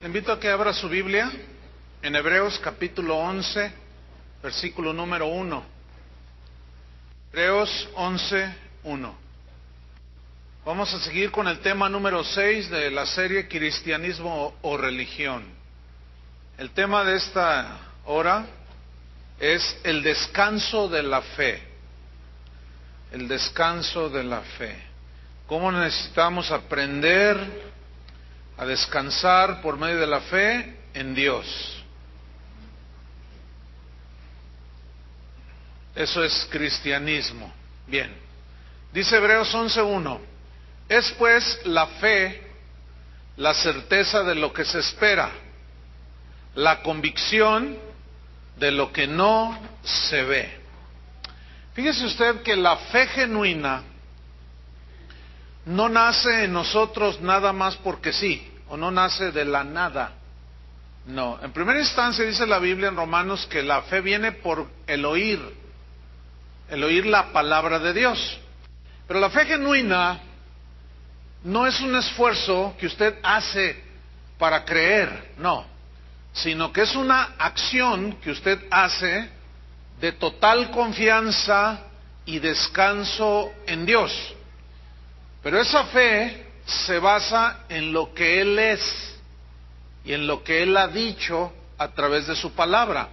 Le invito a que abra su Biblia en Hebreos capítulo 11, versículo número 1. Hebreos 11, 1. Vamos a seguir con el tema número 6 de la serie Cristianismo o Religión. El tema de esta hora es el descanso de la fe. El descanso de la fe. ¿Cómo necesitamos aprender a descansar por medio de la fe en Dios? Eso es cristianismo. Bien. Dice Hebreos 11:1. Es pues la fe la certeza de lo que se espera, la convicción de lo que no se ve. Fíjese usted que la fe genuina no nace en nosotros nada más porque sí, o no nace de la nada. No, en primera instancia dice la Biblia en Romanos que la fe viene por el oír la palabra de Dios. Pero la fe genuina no es un esfuerzo que usted hace para creer, no, sino que es una acción que usted hace de total confianza y descanso en Dios. Pero esa fe se basa en lo que Él es y en lo que Él ha dicho a través de su palabra.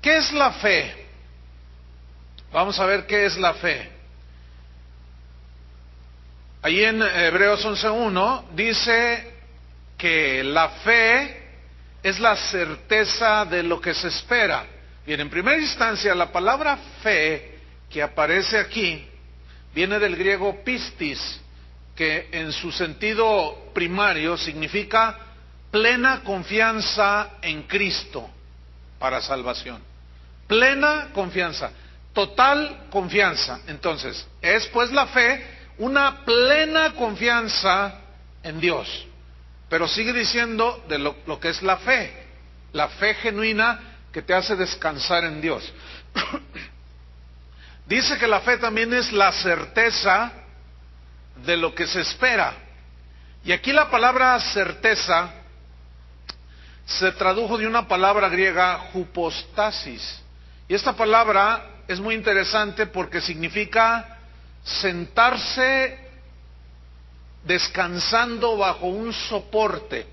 ¿Qué es la fe? Vamos a ver qué es la fe. Ahí en Hebreos 11:1 dice que la fe es la certeza de lo que se espera. Bien, en primera instancia la palabra fe que aparece aquí viene del griego pistis, que en su sentido primario significa plena confianza en Cristo para salvación. Plena confianza, total confianza. Entonces, es pues la fe una plena confianza en Dios. Pero sigue diciendo de lo que es la fe genuina que te hace descansar en Dios. Dice que la fe también es la certeza de lo que se espera. Y aquí la palabra certeza se tradujo de una palabra griega, hypostasis. Y esta palabra es muy interesante porque significa sentarse descansando bajo un soporte.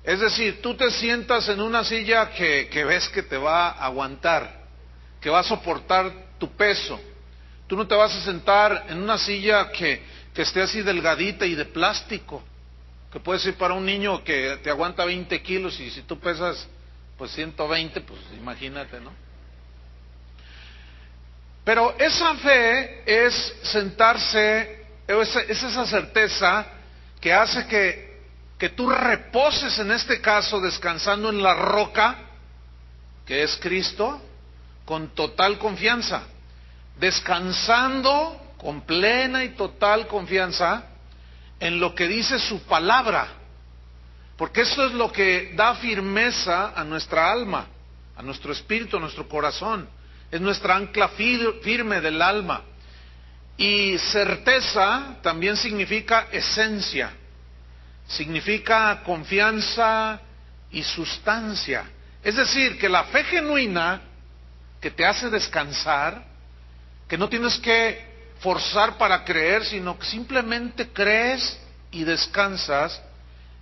Es decir, tú te sientas en una silla que ves que te va a aguantar, que va a soportar tu peso. Tú no te vas a sentar en una silla que esté así delgadita y de plástico, que puede ser para un niño que te aguanta 20 kilos y si tú pesas pues 120, pues imagínate, ¿no? Pero esa fe es sentarse, es esa certeza que hace que tú reposes, en este caso descansando en la roca, que es Cristo, con total confianza, descansando con plena y total confianza en lo que dice su palabra, porque eso es lo que da firmeza a nuestra alma, a nuestro espíritu, a nuestro corazón, es nuestra ancla firme del alma. Y certeza también significa esencia, significa confianza y sustancia. Es decir, que la fe genuina que te hace descansar, que no tienes que forzar para creer, sino que simplemente crees y descansas,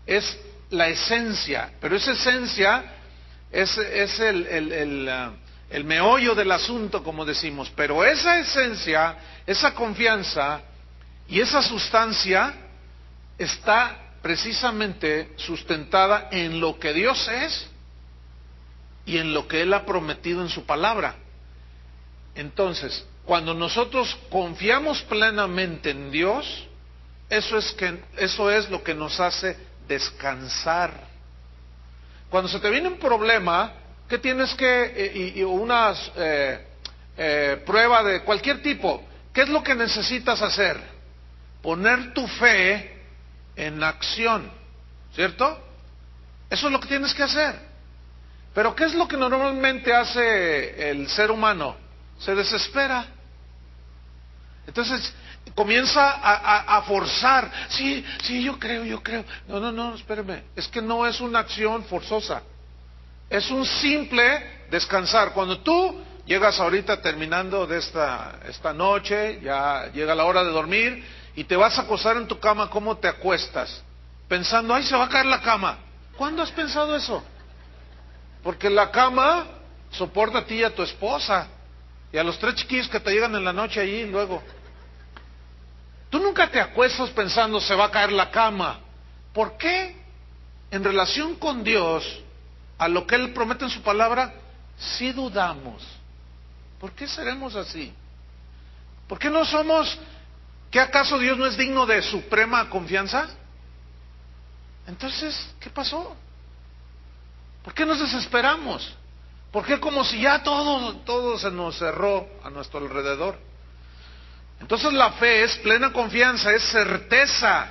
es la esencia. Pero esa esencia es el meollo del asunto, como decimos. Pero esa esencia, esa confianza y esa sustancia está precisamente sustentada en lo que Dios es y en lo que Él ha prometido en su palabra. Entonces, cuando nosotros confiamos plenamente en Dios, eso es lo que nos hace descansar. Cuando se te viene un problema, ¿qué tienes que, y una prueba de cualquier tipo, qué es lo que necesitas hacer? Poner tu fe en acción, ¿cierto? Eso es lo que tienes que hacer. Pero ¿qué es lo que normalmente hace el ser humano? Se desespera. Entonces comienza a forzar. Sí, yo creo. No, espérame. Es que no es una acción forzosa. Es un simple descansar. Cuando tú llegas ahorita terminando de esta noche, ya llega la hora de dormir y te vas a acostar en tu cama, ¿cómo te acuestas? Pensando, ay, se va a caer la cama. ¿Cuándo has pensado eso? Porque la cama soporta a ti y a tu esposa y a los 3 chiquillos que te llegan en la noche allí luego. Tú nunca te acuestas pensando se va a caer la cama. ¿Por qué? En relación con Dios, a lo que Él promete en su palabra, sí dudamos. ¿Por qué seremos así? ¿Por qué no somos? ¿Qué acaso Dios no es digno de suprema confianza? Entonces, ¿qué pasó? ¿Por qué nos desesperamos? ¿Por qué como si ya todo se nos cerró a nuestro alrededor? Entonces la fe es plena confianza, es certeza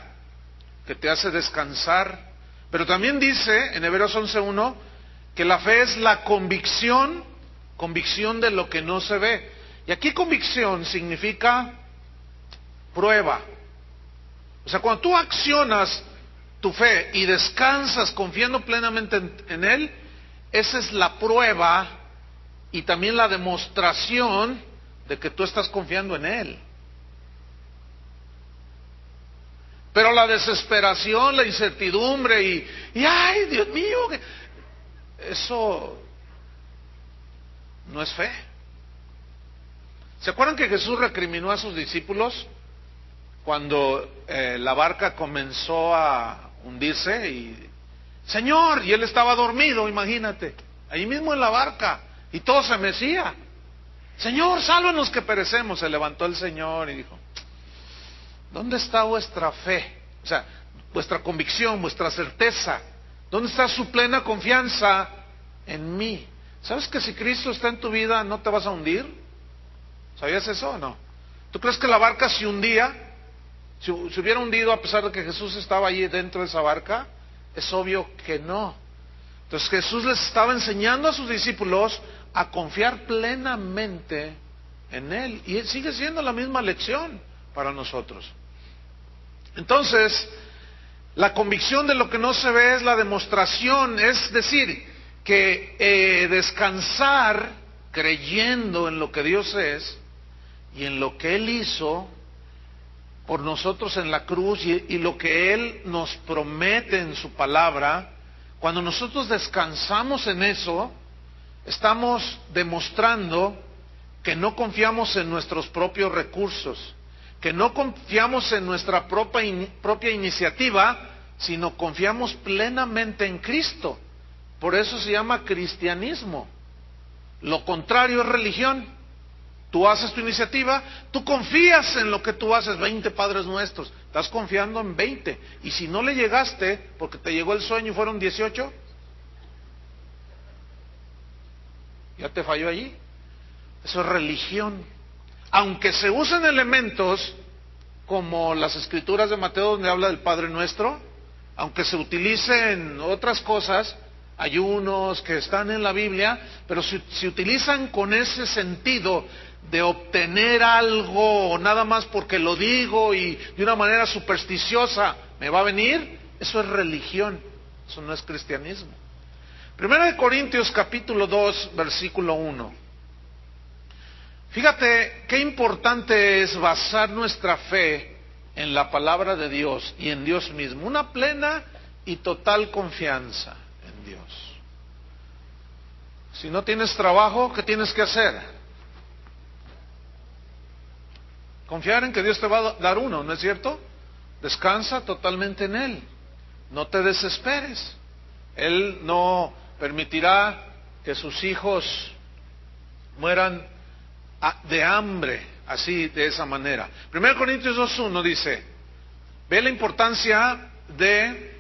que te hace descansar. Pero también dice en Hebreos 11:1 que la fe es la convicción de lo que no se ve. Y aquí convicción significa prueba. O sea, cuando tú accionas tu fe y descansas confiando plenamente en Él, esa es la prueba y también la demostración de que tú estás confiando en Él. Pero la desesperación, la incertidumbre y ay, Dios mío, eso no es fe. ¿Se acuerdan que Jesús recriminó a sus discípulos cuando la barca comenzó a hundirse? Y Señor, y Él estaba dormido, imagínate, ahí mismo en la barca, y todo se mecía. Señor, sálvanos que perecemos. Se levantó el Señor y dijo, ¿dónde está vuestra fe? O sea, vuestra convicción, vuestra certeza. ¿Dónde está su plena confianza en mí? ¿Sabes que si Cristo está en tu vida no te vas a hundir? ¿Sabías eso o no? ¿Tú crees que la barca se hundía? ¿Se hubiera hundido a pesar de que Jesús estaba allí dentro de esa barca? Es obvio que no. Entonces Jesús les estaba enseñando a sus discípulos a confiar plenamente en Él. Y sigue siendo la misma lección para nosotros. Entonces, la convicción de lo que no se ve es la demostración, es decir, que descansar creyendo en lo que Dios es y en lo que Él hizo por nosotros en la cruz y lo que Él nos promete en su palabra. Cuando nosotros descansamos en eso, estamos demostrando que no confiamos en nuestros propios recursos, que no confiamos en nuestra propia iniciativa, sino confiamos plenamente en Cristo. Por eso se llama cristianismo. Lo contrario es religión. Tú haces tu iniciativa, tú confías en lo que tú haces, 20 Padres Nuestros, estás confiando en 20. Y si no le llegaste, porque te llegó el sueño y fueron 18, ya te falló allí. Eso es religión. Aunque se usen elementos como las escrituras de Mateo donde habla del Padre Nuestro, aunque se utilicen otras cosas, ayunos que están en la Biblia, pero si se utilizan con ese sentido de obtener algo nada más porque lo digo y de una manera supersticiosa me va a venir, eso es religión, eso no es cristianismo. 1 Corintios capítulo 2 versículo 1. Fíjate qué importante es basar nuestra fe en la palabra de Dios y en Dios mismo, una plena y total confianza en Dios. Si no tienes trabajo, ¿qué tienes que hacer? Confiar en que Dios te va a dar uno, ¿no es cierto? Descansa totalmente en Él, no te desesperes. Él no permitirá que sus hijos mueran de hambre, así, de esa manera. 1 Corintios 2:1 dice, ve la importancia de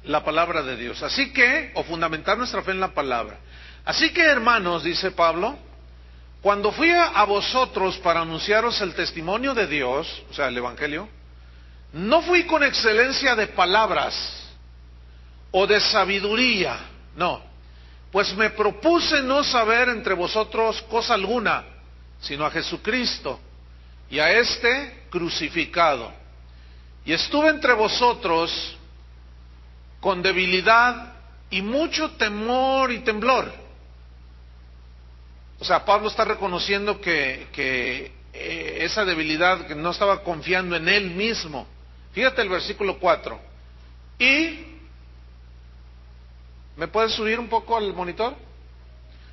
la palabra de Dios. Así que, o fundamentar nuestra fe en la palabra. Así que, hermanos, dice Pablo, cuando fui a vosotros para anunciaros el testimonio de Dios, o sea, el Evangelio, no fui con excelencia de palabras o de sabiduría, no, pues me propuse no saber entre vosotros cosa alguna, sino a Jesucristo y a este crucificado. Y estuve entre vosotros con debilidad y mucho temor y temblor. O sea, Pablo está reconociendo que esa debilidad, que no estaba confiando en él mismo. Fíjate el versículo 4. Y, ¿me puedes subir un poco al monitor?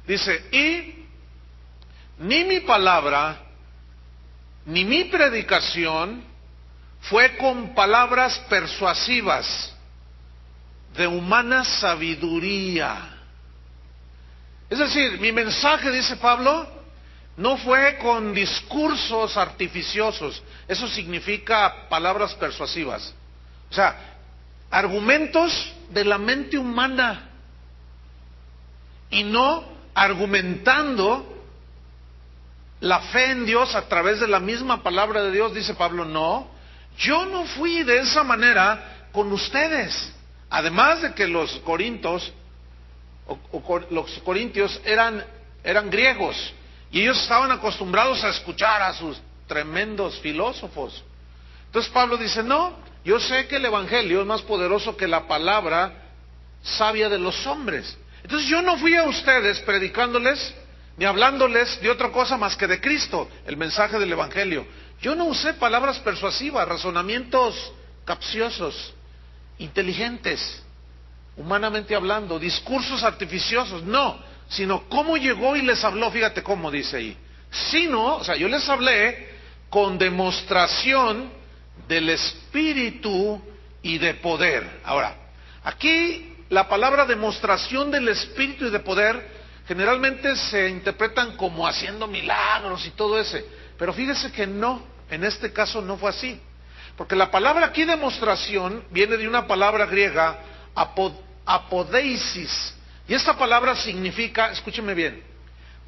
Dice, y ni mi palabra, ni mi predicación fue con palabras persuasivas de humana sabiduría. Es decir, mi mensaje, dice Pablo, no fue con discursos artificiosos. Eso significa palabras persuasivas. O sea, argumentos de la mente humana. Y no argumentando la fe en Dios a través de la misma palabra de Dios, dice Pablo, no. Yo no fui de esa manera con ustedes. Además de que los corintios eran griegos y ellos estaban acostumbrados a escuchar a sus tremendos filósofos. Entonces Pablo dice, no, yo sé que el evangelio es más poderoso que la palabra sabia de los hombres. Entonces yo no fui a ustedes predicándoles ni hablándoles de otra cosa más que de Cristo, el mensaje del evangelio. Yo no usé palabras persuasivas, razonamientos capciosos, inteligentes, humanamente hablando, discursos artificiosos, no, sino cómo llegó y les habló. Fíjate cómo dice ahí, sino, o sea, yo les hablé con demostración del Espíritu y de poder. Ahora, aquí la palabra demostración del Espíritu y de poder generalmente se interpretan como haciendo milagros y todo ese, pero fíjese que no, en este caso no fue así, porque la palabra aquí demostración viene de una palabra griega, apodeisis, y esta palabra significa, escúcheme bien,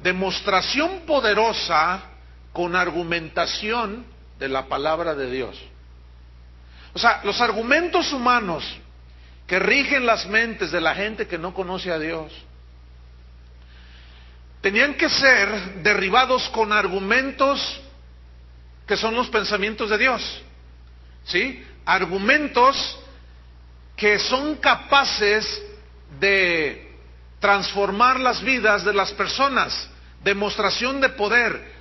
demostración poderosa con argumentación de la palabra de Dios. O sea, los argumentos humanos que rigen las mentes de la gente que no conoce a Dios tenían que ser derribados con argumentos que son los pensamientos de Dios, ¿sí? Argumentos que son capaces de transformar las vidas de las personas, demostración de poder.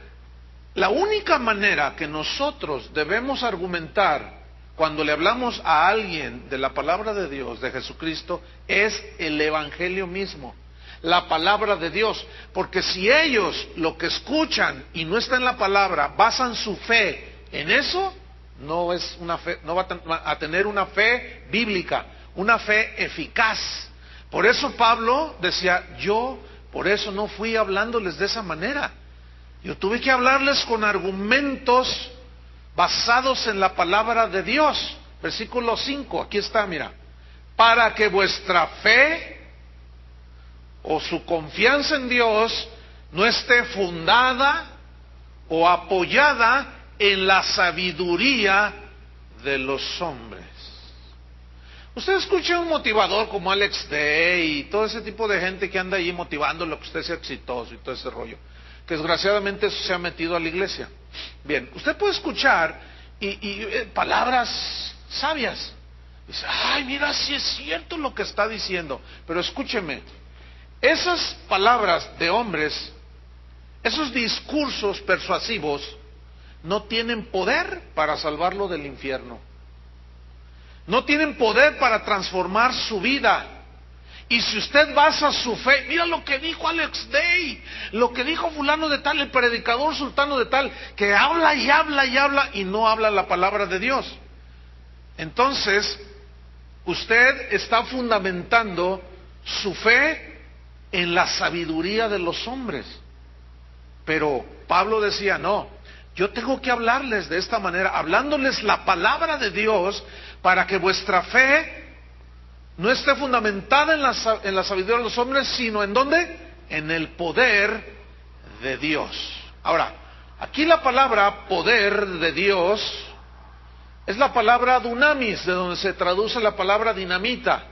La única manera que nosotros debemos argumentar cuando le hablamos a alguien de la palabra de Dios, de Jesucristo, es el evangelio mismo, la palabra de Dios, porque si ellos lo que escuchan y no está en la palabra, basan su fe en eso, no es una fe, no va a tener una fe bíblica, una fe eficaz. Por eso Pablo decía, yo por eso no fui hablándoles de esa manera. Yo tuve que hablarles con argumentos basados en la palabra de Dios. Versículo 5, aquí está, mira. Para que vuestra fe o su confianza en Dios no esté fundada o apoyada en la sabiduría de los hombres. Usted escucha un motivador como Alex Day y todo ese tipo de gente que anda ahí motivando lo que usted sea exitoso y todo ese rollo, que desgraciadamente eso se ha metido a la iglesia. Bien, usted puede escuchar y palabras sabias. Dice, ay, mira, sí es cierto lo que está diciendo. Pero escúcheme, esas palabras de hombres, esos discursos persuasivos, no tienen poder para salvarlo del infierno. No tienen poder para transformar su vida. Y si usted basa su fe, mira lo que dijo Alex Day, lo que dijo fulano de tal, el predicador sultano de tal, que habla y habla y habla y no habla la palabra de Dios. Entonces, usted está fundamentando su fe en la sabiduría de los hombres. Pero Pablo decía, no, yo tengo que hablarles de esta manera, hablándoles la palabra de Dios, para que vuestra fe no esté fundamentada en la sabiduría de los hombres, sino ¿en dónde? En el poder de Dios. Ahora, aquí la palabra poder de Dios es la palabra dunamis, de donde se traduce la palabra dinamita.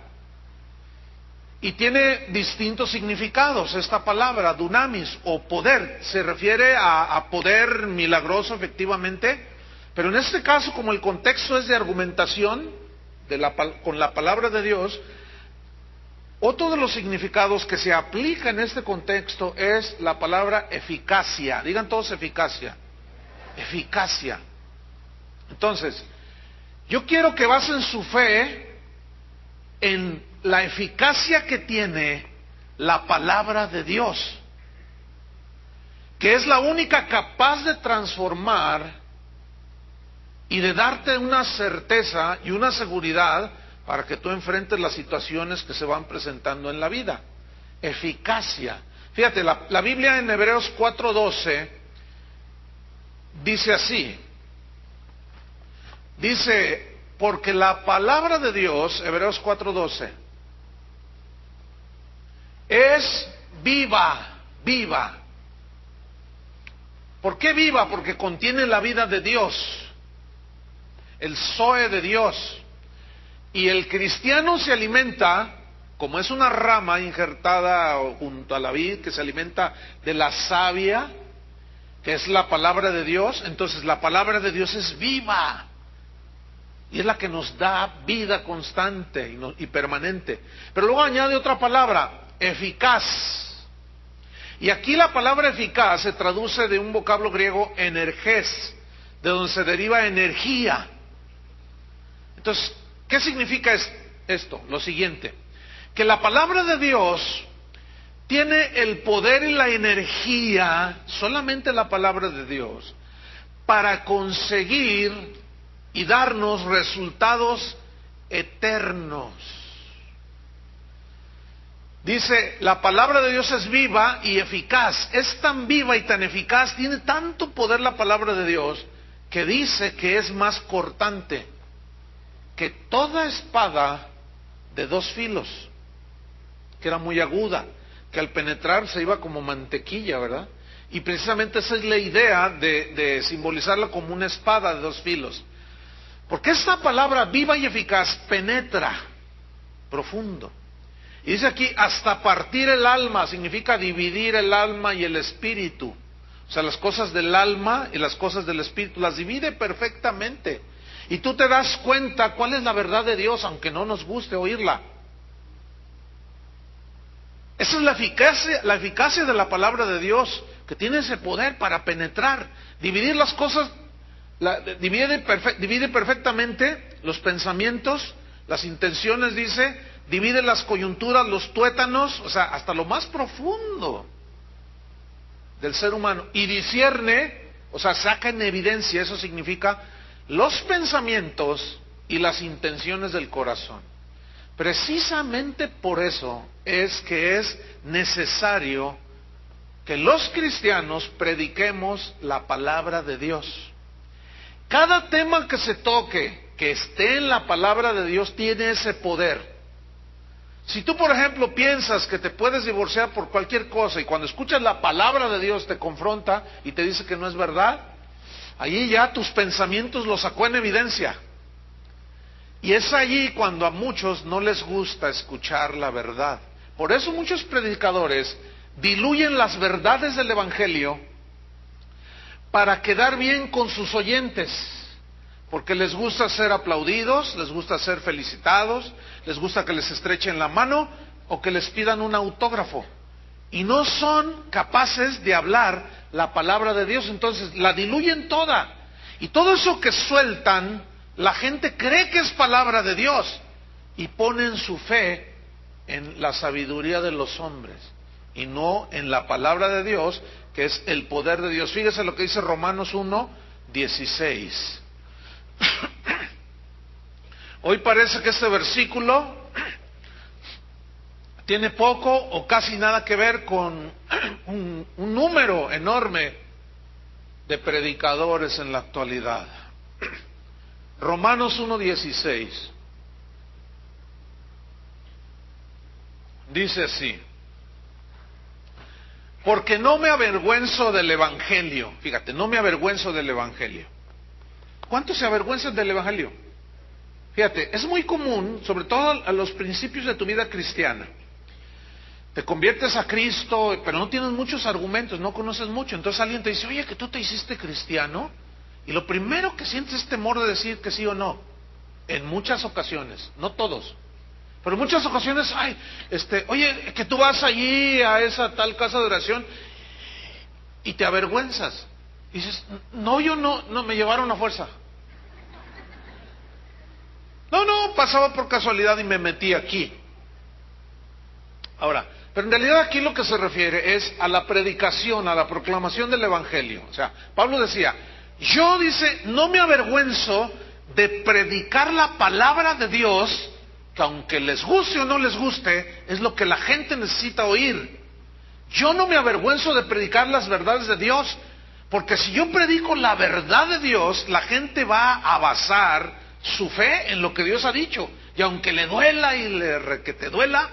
Y tiene distintos significados esta palabra, dunamis, o poder. Se refiere a poder milagroso, efectivamente. Pero en este caso, como el contexto es de argumentación con la palabra de Dios, otro de los significados que se aplica en este contexto es la palabra eficacia. Digan todos eficacia. Eficacia. Entonces, yo quiero que basen su fe en la eficacia que tiene la palabra de Dios, que es la única capaz de transformar y de darte una certeza y una seguridad para que tú enfrentes las situaciones que se van presentando en la vida. Eficacia. Fíjate, la Biblia en Hebreos 4:12 dice así. Dice, porque la palabra de Dios, Hebreos 4:12, es viva, viva. ¿Por qué viva? Porque contiene la vida de Dios, el zoe de Dios. Y el cristiano se alimenta, como es una rama injertada junto a la vid, que se alimenta de la savia, que es la palabra de Dios. Entonces la palabra de Dios es viva, y es la que nos da vida constante y permanente. Pero luego añade otra palabra, eficaz. Y aquí la palabra eficaz se traduce de un vocablo griego energés, de donde se deriva energía. Entonces, ¿qué significa esto? Lo siguiente, que la palabra de Dios tiene el poder y la energía, solamente la palabra de Dios, para conseguir y darnos resultados eternos. Dice, la palabra de Dios es viva y eficaz. Es tan viva y tan eficaz, tiene tanto poder la palabra de Dios, que dice que es más cortante que toda espada de 2 filos, que era muy aguda, que al penetrar se iba como mantequilla, ¿verdad? Y precisamente esa es la idea de simbolizarla como una espada de 2 filos. Porque esta palabra viva y eficaz penetra profundo. Y dice aquí, hasta partir el alma, significa dividir el alma y el espíritu. O sea, las cosas del alma y las cosas del espíritu, las divide perfectamente. Y tú te das cuenta cuál es la verdad de Dios, aunque no nos guste oírla. Esa es la eficacia de la palabra de Dios, que tiene ese poder para penetrar, dividir las cosas, divide perfectamente los pensamientos, las intenciones, dice, divide las coyunturas, los tuétanos, o sea, hasta lo más profundo del ser humano, y discierne, o sea, saca en evidencia, eso significa los pensamientos y las intenciones del corazón. Precisamente por eso es que es necesario que los cristianos prediquemos la palabra de Dios. Cada tema que se toque, que esté en la palabra de Dios, tiene ese poder. Si tú, por ejemplo, piensas que te puedes divorciar por cualquier cosa, y cuando escuchas la palabra de Dios te confronta y te dice que no es verdad, allí ya tus pensamientos los sacó en evidencia. Y es allí cuando a muchos no les gusta escuchar la verdad. Por eso muchos predicadores diluyen las verdades del Evangelio para quedar bien con sus oyentes, porque les gusta ser aplaudidos, les gusta ser felicitados, les gusta que les estrechen la mano o que les pidan un autógrafo, y no son capaces de hablar la palabra de Dios. Entonces la diluyen toda, y todo eso que sueltan, la gente cree que es palabra de Dios y ponen su fe en la sabiduría de los hombres y no en la palabra de Dios, que es el poder de Dios. Fíjese lo que dice Romanos 1:16. Hoy parece que este versículo tiene poco o casi nada que ver con un número enorme de predicadores en la actualidad. Romanos 1:16 dice así: porque no me avergüenzo del Evangelio. Fíjate, no me avergüenzo del Evangelio. ¿Cuántos se avergüenzan del Evangelio? Fíjate, es muy común, sobre todo a los principios de tu vida cristiana, te conviertes a Cristo, pero no tienes muchos argumentos, no conoces mucho. Entonces alguien te dice, oye, que tú te hiciste cristiano, y lo primero que sientes es temor de decir que sí o no. En muchas ocasiones, no todos, pero en muchas ocasiones, oye, que tú vas allí a esa tal casa de oración y te avergüenzas. Y dices, no, yo no, me llevaron a fuerza. No, pasaba por casualidad y me metí aquí. Ahora, pero en realidad aquí lo que se refiere es a la predicación, a la proclamación del Evangelio. O sea, Pablo decía, yo, dice, no me avergüenzo de predicar la palabra de Dios, que aunque les guste o no les guste, es lo que la gente necesita oír. Yo no me avergüenzo de predicar las verdades de Dios, porque si yo predico la verdad de Dios, la gente va a basar su fe en lo que Dios ha dicho. Y aunque le duela y que te duela,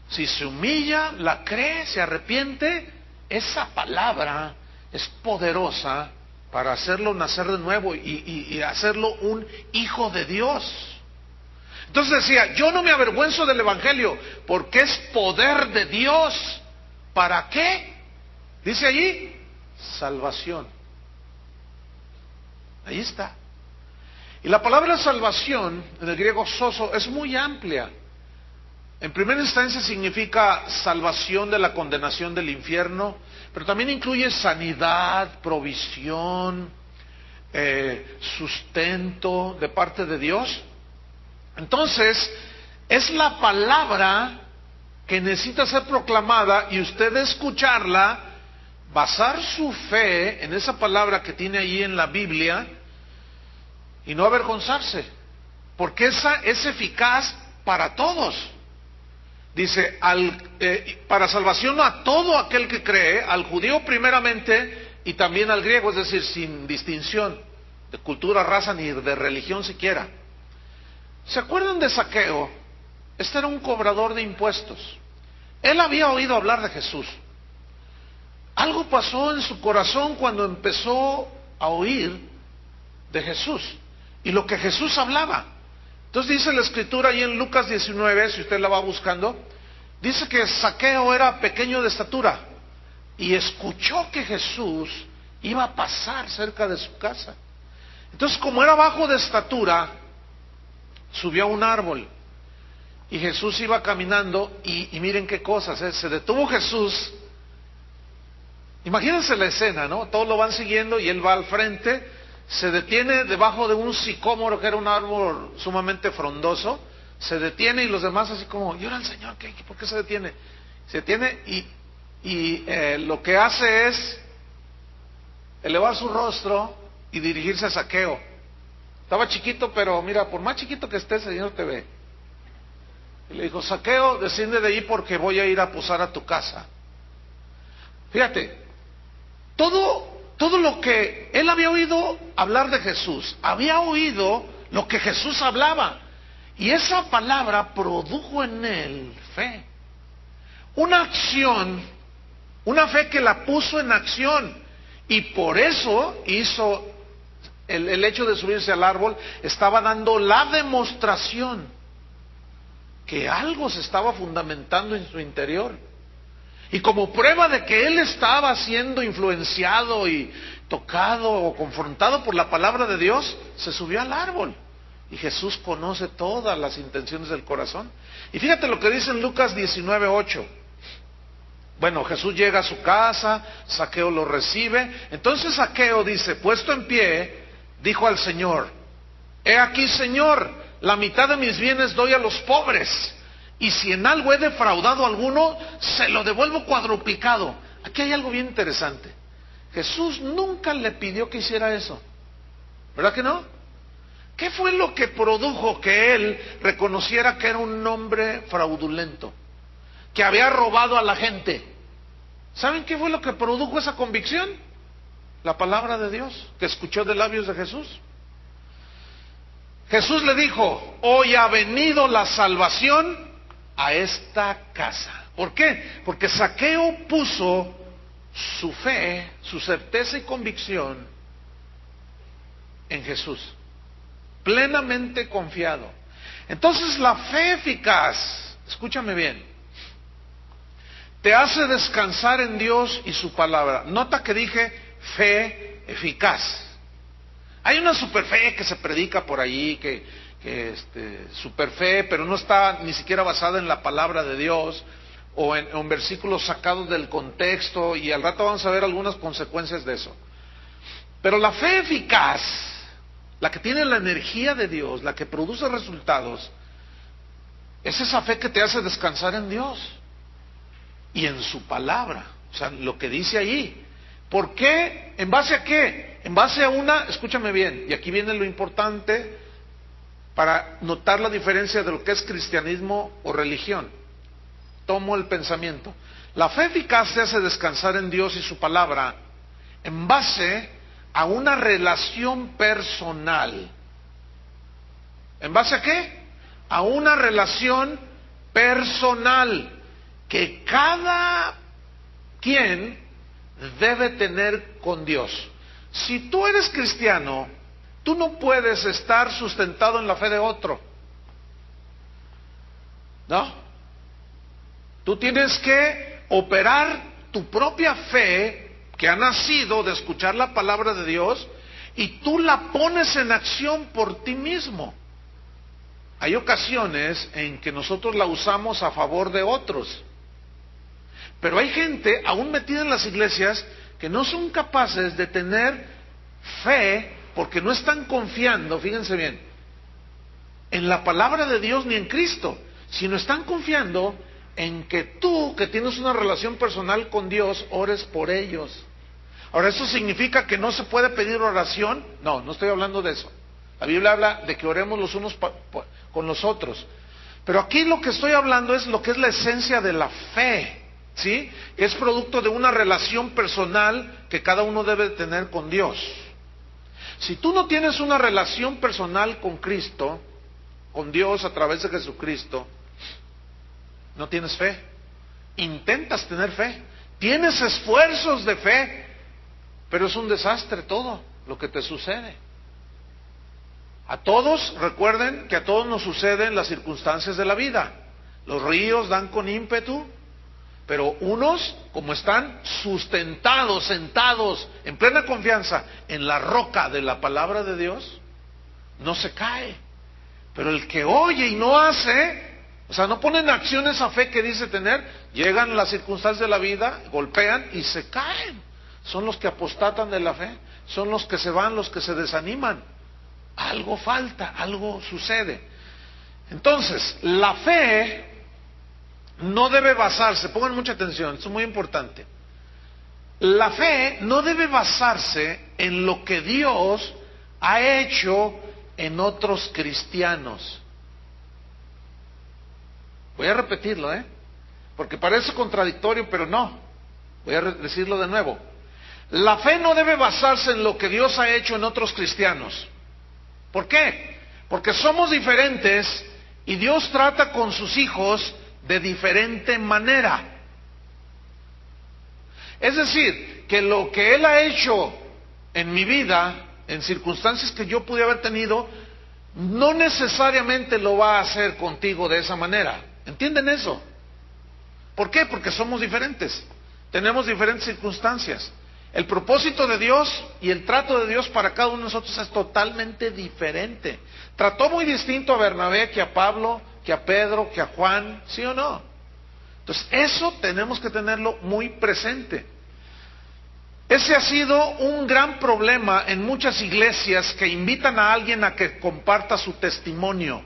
si se humilla, la cree, se arrepiente, esa palabra es poderosa para hacerlo nacer de nuevo y hacerlo un hijo de Dios. Entonces decía, yo no me avergüenzo del Evangelio, porque es poder de Dios. ¿Para qué? Dice allí, salvación. Ahí está. Y la palabra salvación, en el griego sozo, es muy amplia. En primera instancia significa salvación de la condenación del infierno, pero también incluye sanidad, provisión, sustento de parte de Dios. Entonces, es la palabra que necesita ser proclamada y usted escucharla, basar su fe en esa palabra que tiene ahí en la Biblia y no avergonzarse, porque esa es eficaz para todos. Dice, para salvación a todo aquel que cree, al judío primeramente y también al griego, es decir, sin distinción de cultura, raza ni de religión siquiera. ¿Se acuerdan de Zaqueo? Este era un cobrador de impuestos. Él había oído hablar de Jesús. Algo pasó en su corazón cuando empezó a oír de Jesús y lo que Jesús hablaba. Entonces dice la escritura ahí en Lucas 19, si usted la va buscando, dice que Zaqueo era pequeño de estatura y escuchó que Jesús iba a pasar cerca de su casa. Entonces, como era bajo de estatura, subió a un árbol y Jesús iba caminando y miren qué cosas, se detuvo Jesús. Imagínense la escena, ¿no? Todos lo van siguiendo y él va al frente. Se detiene debajo de un sicómoro, que era un árbol sumamente frondoso. Se detiene y los demás así como, ¿y ahora el Señor por qué se detiene? Se detiene y lo que hace es elevar su rostro y dirigirse a Zaqueo. Estaba chiquito, pero mira, por más chiquito que esté, el Señor te ve. Y le dijo, Zaqueo, desciende de ahí porque voy a ir a posar a tu casa. Fíjate, todo lo que él había oído hablar de Jesús, había oído lo que Jesús hablaba, y esa palabra produjo en él fe, una acción, una fe que la puso en acción, y por eso hizo el hecho de subirse al árbol, estaba dando la demostración que algo se estaba fundamentando en su interior. Y como prueba de que él estaba siendo influenciado y tocado o confrontado por la palabra de Dios, se subió al árbol. Y Jesús conoce todas las intenciones del corazón. Y fíjate lo que dice en Lucas 19:8. Bueno, Jesús llega a su casa, Zaqueo lo recibe. Entonces Zaqueo dice, puesto en pie, dijo al Señor, he aquí, Señor, la mitad de mis bienes doy a los pobres. Y si en algo he defraudado a alguno, se lo devuelvo cuadruplicado. Aquí hay algo bien interesante. Jesús nunca le pidió que hiciera eso. ¿Verdad que no? ¿Qué fue lo que produjo que él reconociera que era un hombre fraudulento? Que había robado a la gente. ¿Saben qué fue lo que produjo esa convicción? La palabra de Dios, que escuchó de labios de Jesús. Jesús le dijo, hoy ha venido la salvación a esta casa. ¿Por qué? Porque Zaqueo puso su fe, su certeza y convicción en Jesús, plenamente confiado. Entonces la fe eficaz, escúchame bien, te hace descansar en Dios y su palabra. Nota que dije fe eficaz. Hay una superfe que se predica por ahí, que superfe, pero no está ni siquiera basada en la palabra de Dios, o en versículos sacados del contexto, y al rato vamos a ver algunas consecuencias de eso. Pero la fe eficaz, la que tiene la energía de Dios, la que produce resultados, es esa fe que te hace descansar en Dios y en su palabra, o sea, lo que dice ahí. ¿Por qué? ¿En base a qué? En base a escúchame bien, y aquí viene lo importante para notar la diferencia de lo que es cristianismo o religión. Tomo el pensamiento. La fe eficaz te hace descansar en Dios y su palabra en base a una relación personal. ¿En base a qué? A una relación personal que cada quien debe tener con Dios. Si tú eres cristiano, tú no puedes estar sustentado en la fe de otro, ¿no? Tú tienes que operar tu propia fe, que ha nacido de escuchar la palabra de Dios, y tú la pones en acción por ti mismo. Hay ocasiones en que nosotros la usamos a favor de otros, pero hay gente aún metida en las iglesias que no son capaces de tener fe porque no están confiando, fíjense bien, en la palabra de Dios ni en Cristo, sino están confiando en que tú, que tienes una relación personal con Dios, ores por ellos. Ahora, ¿eso significa que no se puede pedir oración? No, no estoy hablando de eso. La Biblia habla de que oremos los unos con los otros. Pero aquí lo que estoy hablando es lo que es la esencia de la fe, ¿sí? Que es producto de una relación personal que cada uno debe tener con Dios. Si tú no tienes una relación personal con Cristo, con Dios a través de Jesucristo, no tienes fe. Intentas tener fe, tienes esfuerzos de fe, pero es un desastre todo lo que te sucede. A todos, recuerden que a todos nos suceden las circunstancias de la vida. Los ríos dan con ímpetu, pero unos, como están sustentados, sentados en plena confianza en la roca de la palabra de Dios, no se cae. Pero el que oye y no hace, o sea, no ponen en acción esa fe que dice tener, llegan las circunstancias de la vida, golpean y se caen. Son los que apostatan de la fe, son los que se van, los que se desaniman. Algo falta, algo sucede. Entonces, la fe no debe basarse, pongan mucha atención, esto es muy importante. La fe no debe basarse en lo que Dios ha hecho en otros cristianos. Voy a repetirlo, porque parece contradictorio, pero no. Voy a decirlo de nuevo. La fe no debe basarse en lo que Dios ha hecho en otros cristianos. ¿Por qué? Porque somos diferentes y Dios trata con sus hijos de diferente manera. Es decir, que lo que Él ha hecho en mi vida, en circunstancias que yo pude haber tenido, no necesariamente lo va a hacer contigo de esa manera. ¿Entienden eso? ¿Por qué? Porque somos diferentes, tenemos diferentes circunstancias. El propósito de Dios y el trato de Dios para cada uno de nosotros es totalmente diferente. Trató muy distinto a Bernabé que a Pablo, que a Pedro, que a Juan, ¿sí o no? Entonces, eso tenemos que tenerlo muy presente. Ese ha sido un gran problema en muchas iglesias que invitan a alguien a que comparta su testimonio.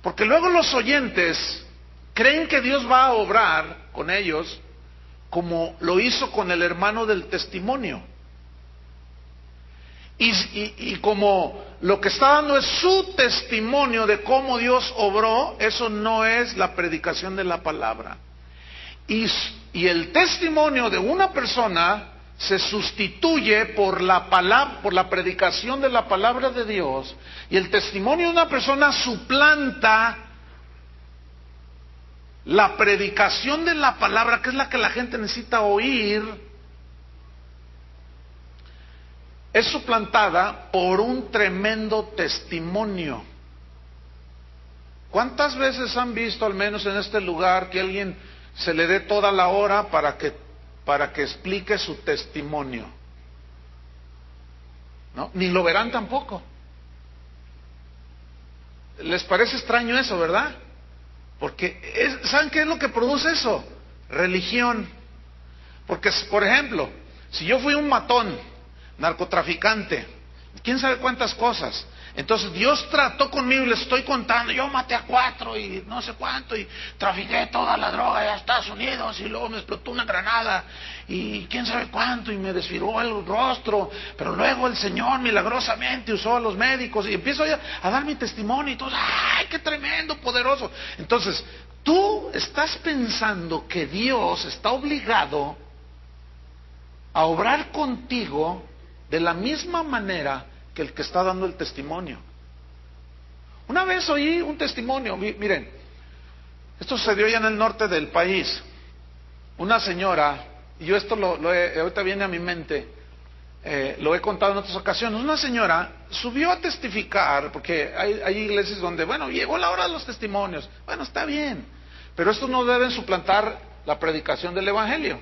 Porque luego los oyentes creen que Dios va a obrar con ellos como lo hizo con el hermano del testimonio. Y como lo que está dando es su testimonio de cómo Dios obró, eso no es la predicación de la palabra. Y el testimonio de una persona se sustituye por la palabra, por la predicación de la palabra de Dios, y el testimonio de una persona suplanta la predicación de la palabra, que es la que la gente necesita oír, es suplantada por un tremendo testimonio. ¿Cuántas veces han visto, al menos en este lugar, que alguien se le dé toda la hora para que explique su testimonio? ¿No? Ni lo verán tampoco. ¿Les parece extraño eso, verdad? Porque, ¿saben qué es lo que produce eso? Religión. Porque, por ejemplo, si yo fui un matón, narcotraficante, quién sabe cuántas cosas, entonces Dios trató conmigo y les estoy contando, yo maté a 4 y no sé cuánto, y trafiqué toda la droga allá a Estados Unidos, y luego me explotó una granada, y quién sabe cuánto, y me desfiguró el rostro, pero luego el Señor milagrosamente usó a los médicos, y empiezo a dar mi testimonio, y todos, ¡ay, qué tremendo, poderoso! Entonces, tú estás pensando que Dios está obligado a obrar contigo de la misma manera que el que está dando el testimonio. Una vez oí un testimonio, miren, esto sucedió ya en el norte del país. Una señora, y yo esto ahorita viene a mi mente, lo he contado en otras ocasiones, una señora subió a testificar, porque hay iglesias donde, bueno, llegó la hora de los testimonios, bueno, está bien, pero estos no deben suplantar la predicación del evangelio.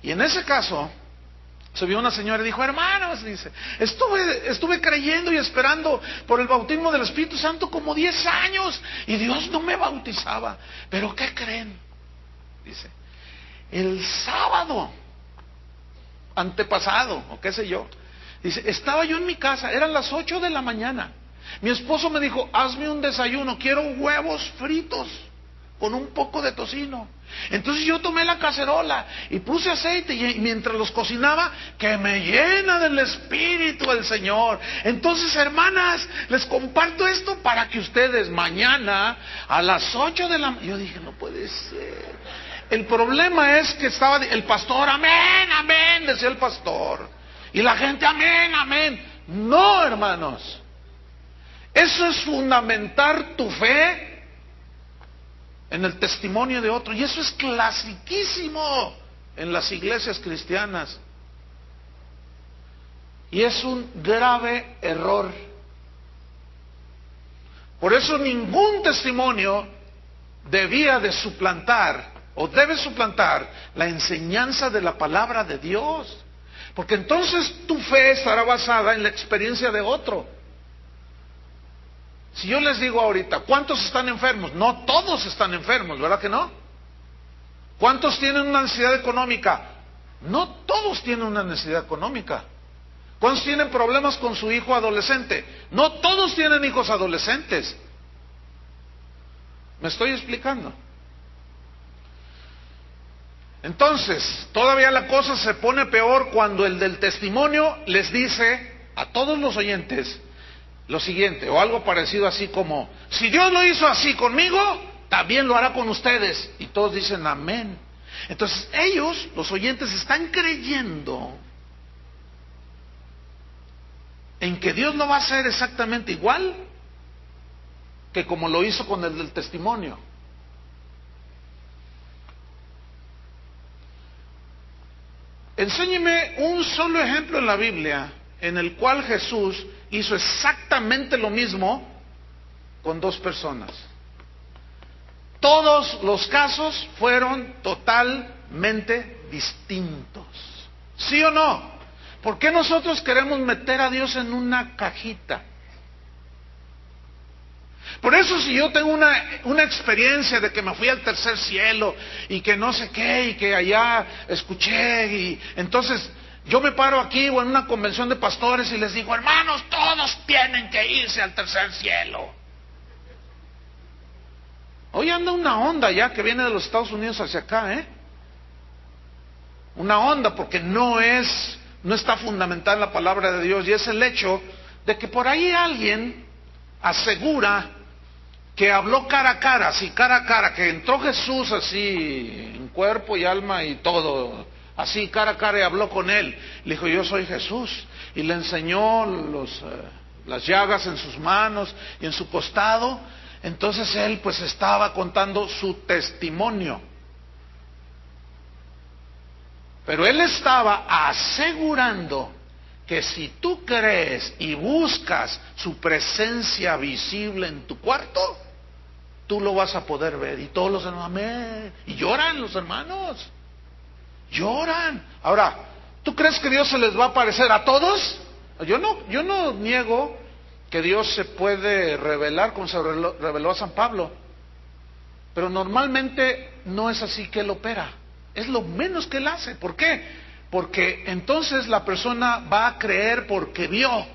Y en ese caso, subió una señora y dijo, hermanos, dice, estuve creyendo y esperando por el bautismo del Espíritu Santo como 10 años y Dios no me bautizaba. Pero ¿qué creen? Dice, el sábado antepasado, o qué sé yo, dice, estaba yo en mi casa, eran las 8 de la mañana. Mi esposo me dijo, hazme un desayuno, quiero huevos fritos con un poco de tocino. Entonces yo tomé la cacerola y puse aceite y mientras los cocinaba, que me llena del Espíritu el Señor. Entonces, hermanas, les comparto esto para que ustedes mañana a las 8 de la mañana, yo dije, no puede ser. El problema es que estaba el pastor, amén, amén, decía el pastor, y la gente, amén, amén. No, hermanos, eso es fundamentar tu fe en el testimonio de otro, y eso es clasiquísimo en las iglesias cristianas, y es un grave error. Por eso ningún testimonio debía de suplantar o debe suplantar la enseñanza de la palabra de Dios, porque entonces tu fe estará basada en la experiencia de otro. Si yo les digo ahorita, ¿cuántos están enfermos? No todos están enfermos, ¿verdad que no? ¿Cuántos tienen una necesidad económica? No todos tienen una necesidad económica. ¿Cuántos tienen problemas con su hijo adolescente? No todos tienen hijos adolescentes. ¿Me estoy explicando? Entonces, todavía la cosa se pone peor cuando el del testimonio les dice a todos los oyentes lo siguiente, o algo parecido así como, si Dios lo hizo así conmigo, también lo hará con ustedes. Y todos dicen amén. Entonces ellos, los oyentes, están creyendo en que Dios no va a ser exactamente igual que como lo hizo con el del testimonio. Enséñeme un solo ejemplo en la Biblia en el cual Jesús hizo exactamente lo mismo con 2 personas. Todos los casos fueron totalmente distintos. ¿Sí o no? ¿Por qué nosotros queremos meter a Dios en una cajita? Por eso si yo tengo una experiencia de que me fui al tercer cielo y que no sé qué y que allá escuché y entonces yo me paro aquí o en una convención de pastores y les digo, hermanos, todos tienen que irse al tercer cielo. Hoy anda una onda ya que viene de los Estados Unidos hacia acá, una onda porque no está fundamentada en la palabra de Dios, y es el hecho de que por ahí alguien asegura que habló cara a cara, así cara a cara, que entró Jesús así en cuerpo y alma y todo, así cara a cara, y habló con él. Le dijo, yo soy Jesús, y le enseñó las llagas en sus manos y en su costado. Entonces él pues estaba contando su testimonio, pero él estaba asegurando que si tú crees y buscas su presencia visible en tu cuarto, tú lo vas a poder ver. Y todos los hermanos, amén. Y lloran los hermanos. Lloran. Ahora, ¿tú crees que Dios se les va a aparecer a todos? Yo no niego que Dios se puede revelar como se reveló a San Pablo. Pero normalmente no es así que Él opera. Es lo menos que Él hace. ¿Por qué? Porque entonces la persona va a creer porque vio.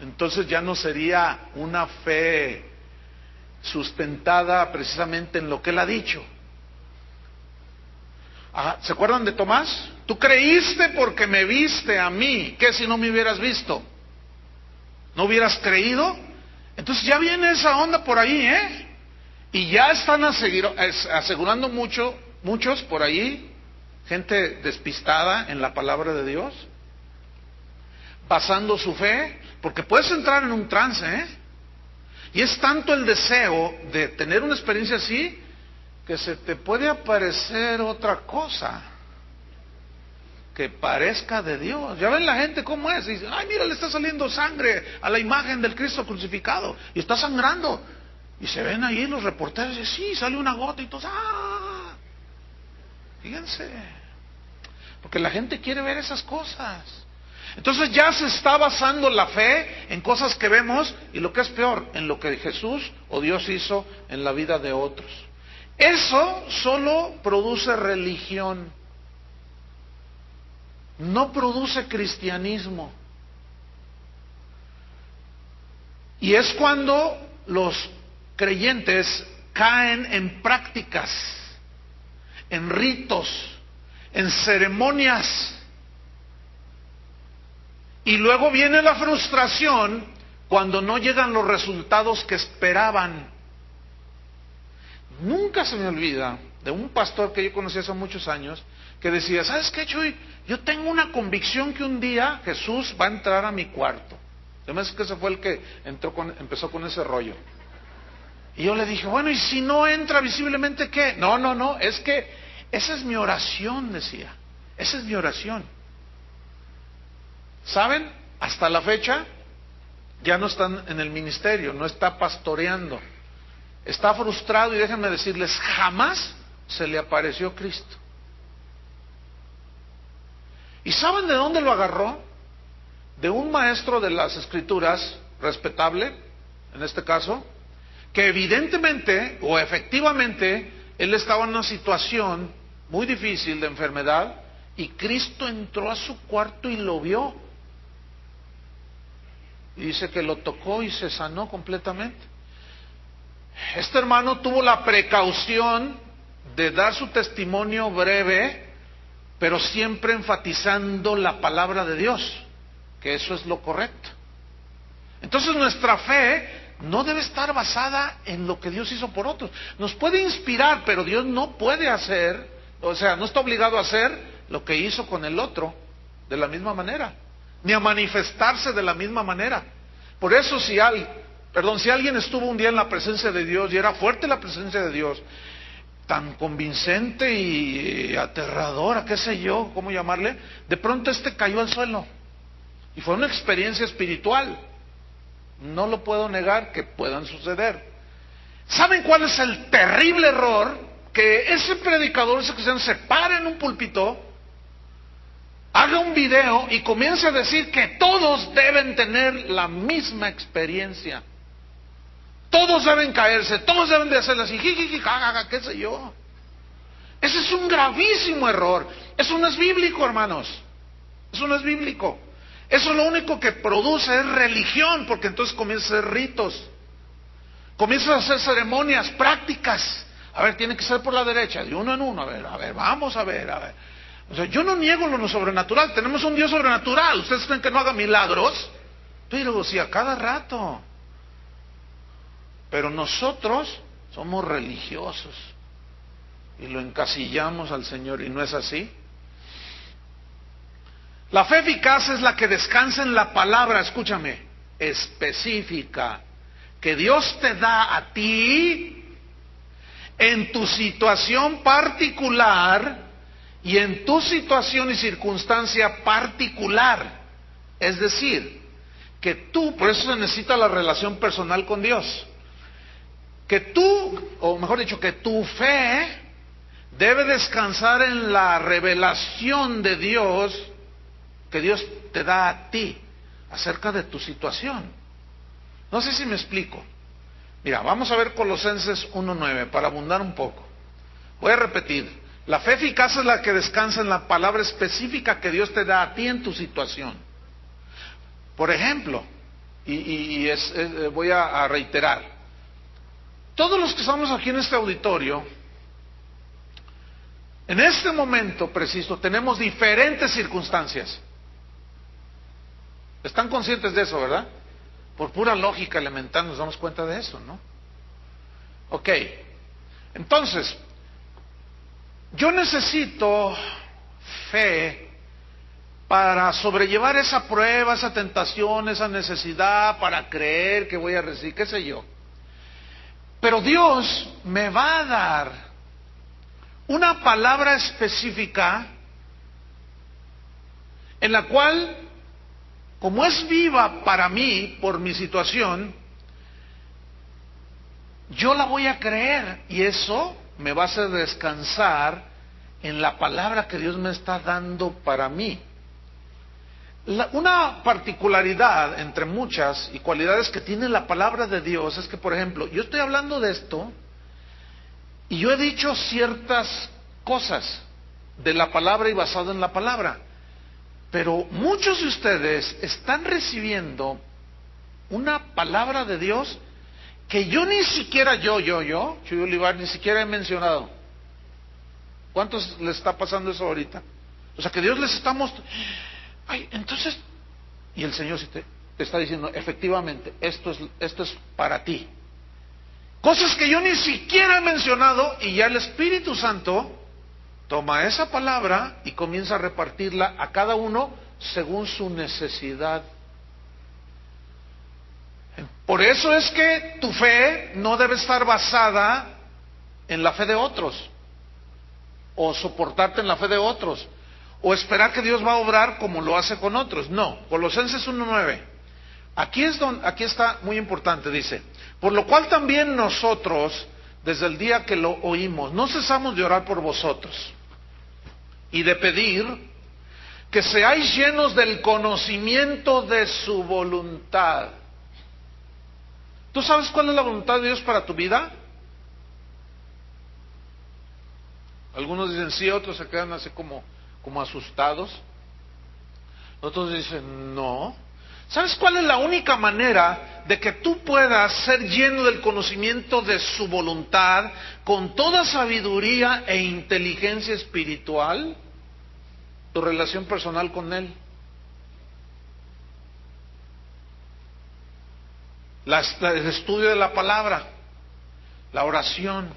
Entonces ya no sería una fe sustentada precisamente en lo que Él ha dicho. ¿Se acuerdan de Tomás? Tú creíste porque me viste a mí. ¿Qué si no me hubieras visto? ¿No hubieras creído? Entonces ya viene esa onda por ahí, ¿eh? Y ya están asegurando muchos por ahí, gente despistada en la palabra de Dios, basando su fe, porque puedes entrar en un trance, ¿eh? Y es tanto el deseo de tener una experiencia así, que se te puede aparecer otra cosa que parezca de Dios. Ya ven la gente cómo es, y dicen, ay, mira, le está saliendo sangre a la imagen del Cristo crucificado, y está sangrando. Y se ven ahí los reporteros y dicen, sí, sale una gota y todos, ¡ah! Fíjense, porque la gente quiere ver esas cosas. Entonces ya se está basando la fe en cosas que vemos, y lo que es peor, en lo que Jesús o Dios hizo en la vida de otros. Eso solo produce religión, no produce cristianismo. Y es cuando los creyentes caen en prácticas, en ritos, en ceremonias. Y luego viene la frustración cuando no llegan los resultados que esperaban. Nunca se me olvida de un pastor que yo conocí hace muchos años que decía, ¿sabes qué, Chuy? Yo tengo una convicción que un día Jesús va a entrar a mi cuarto. Además que ese fue el que empezó con ese rollo. Y yo le dije, bueno, ¿y si no entra visiblemente qué? No, es que esa es mi oración, decía. Esa es mi oración. ¿Saben? Hasta la fecha ya no está en el ministerio, no está pastoreando. Está frustrado y déjenme decirles, jamás se le apareció Cristo. ¿Y saben de dónde lo agarró? De un maestro de las Escrituras, respetable, en este caso, que evidentemente o efectivamente él estaba en una situación muy difícil de enfermedad y Cristo entró a su cuarto y lo vio. Y dice que lo tocó y se sanó completamente. Este hermano tuvo la precaución de dar su testimonio breve, pero siempre enfatizando la palabra de Dios, que eso es lo correcto. Entonces nuestra fe no debe estar basada en lo que Dios hizo por otros. Nos puede inspirar, pero Dios no puede hacer, o sea, no está obligado a hacer lo que hizo con el otro de la misma manera, ni a manifestarse de la misma manera. Por eso si alguien estuvo un día en la presencia de Dios y era fuerte la presencia de Dios, tan convincente y aterradora, qué sé yo, cómo llamarle, de pronto cayó al suelo. Y fue una experiencia espiritual. No lo puedo negar que puedan suceder. ¿Saben cuál es el terrible error? Que ese predicador, ese cristiano, se pare en un púlpito, haga un video y comience a decir que todos deben tener la misma experiencia. Todos deben caerse, todos deben de hacerlo así, qué sé yo. Ese es un gravísimo error. Eso no es bíblico, hermanos. Eso no es bíblico. Eso lo único que produce es religión, porque entonces comienza a hacer ritos, comienza a hacer ceremonias, prácticas. A ver, tiene que ser por la derecha, de uno en uno, a ver, vamos a ver. O sea, yo no niego lo sobrenatural, tenemos un Dios sobrenatural. ¿Ustedes creen que no haga milagros? Pero sí, a cada rato. Pero nosotros somos religiosos y lo encasillamos al Señor, y no es así. La fe eficaz es la que descansa en la palabra, escúchame, específica, que Dios te da a ti en tu situación particular y en tu situación y circunstancia particular. Es decir, que tú, por eso se necesita la relación personal con Dios. que tú, o mejor dicho, que tu fe debe descansar en la revelación de Dios que Dios te da a ti acerca de tu situación. No sé si me explico. Mira, vamos a ver Colosenses 1:9 para abundar un poco. Voy a repetir. La fe eficaz es la que descansa en la palabra específica que Dios te da a ti en tu situación. Por ejemplo, voy a reiterar, todos los que estamos aquí en este auditorio, en este momento preciso, tenemos diferentes circunstancias. ¿Están conscientes de eso, verdad? Por pura lógica elemental nos damos cuenta de eso, ¿no? Ok, entonces, yo necesito fe para sobrellevar esa prueba, esa tentación, esa necesidad, para creer que voy a recibir, qué sé yo. Pero Dios me va a dar una palabra específica en la cual, como es viva para mí por mi situación, yo la voy a creer y eso me va a hacer descansar en la palabra que Dios me está dando para mí. Una particularidad entre muchas y cualidades que tiene la palabra de Dios es que, por ejemplo, yo estoy hablando de esto y yo he dicho ciertas cosas de la palabra y basado en la palabra, pero muchos de ustedes están recibiendo una palabra de Dios que yo ni siquiera, Chuy Olivar, ni siquiera he mencionado. ¿Cuántos les está pasando eso ahorita? O sea, que Dios les está mostrando, ay, entonces, y el Señor te está diciendo, efectivamente, esto es para ti. Cosas que yo ni siquiera he mencionado, y ya el Espíritu Santo toma esa palabra y comienza a repartirla a cada uno según su necesidad. Por eso es que tu fe no debe estar basada en la fe de otros, o soportarte en la fe de otros, o esperar que Dios va a obrar como lo hace con otros. No, Colosenses 1:9. Aquí está muy importante, dice, por lo cual también nosotros, desde el día que lo oímos, no cesamos de orar por vosotros y de pedir que seáis llenos del conocimiento de su voluntad. ¿Tú sabes cuál es la voluntad de Dios para tu vida? Algunos dicen sí, otros se quedan así como asustados. Otros dicen no. ¿Sabes cuál es la única manera de que tú puedas ser lleno del conocimiento de su voluntad con toda sabiduría e inteligencia espiritual? Tu relación personal con Él. El estudio de la palabra, la oración.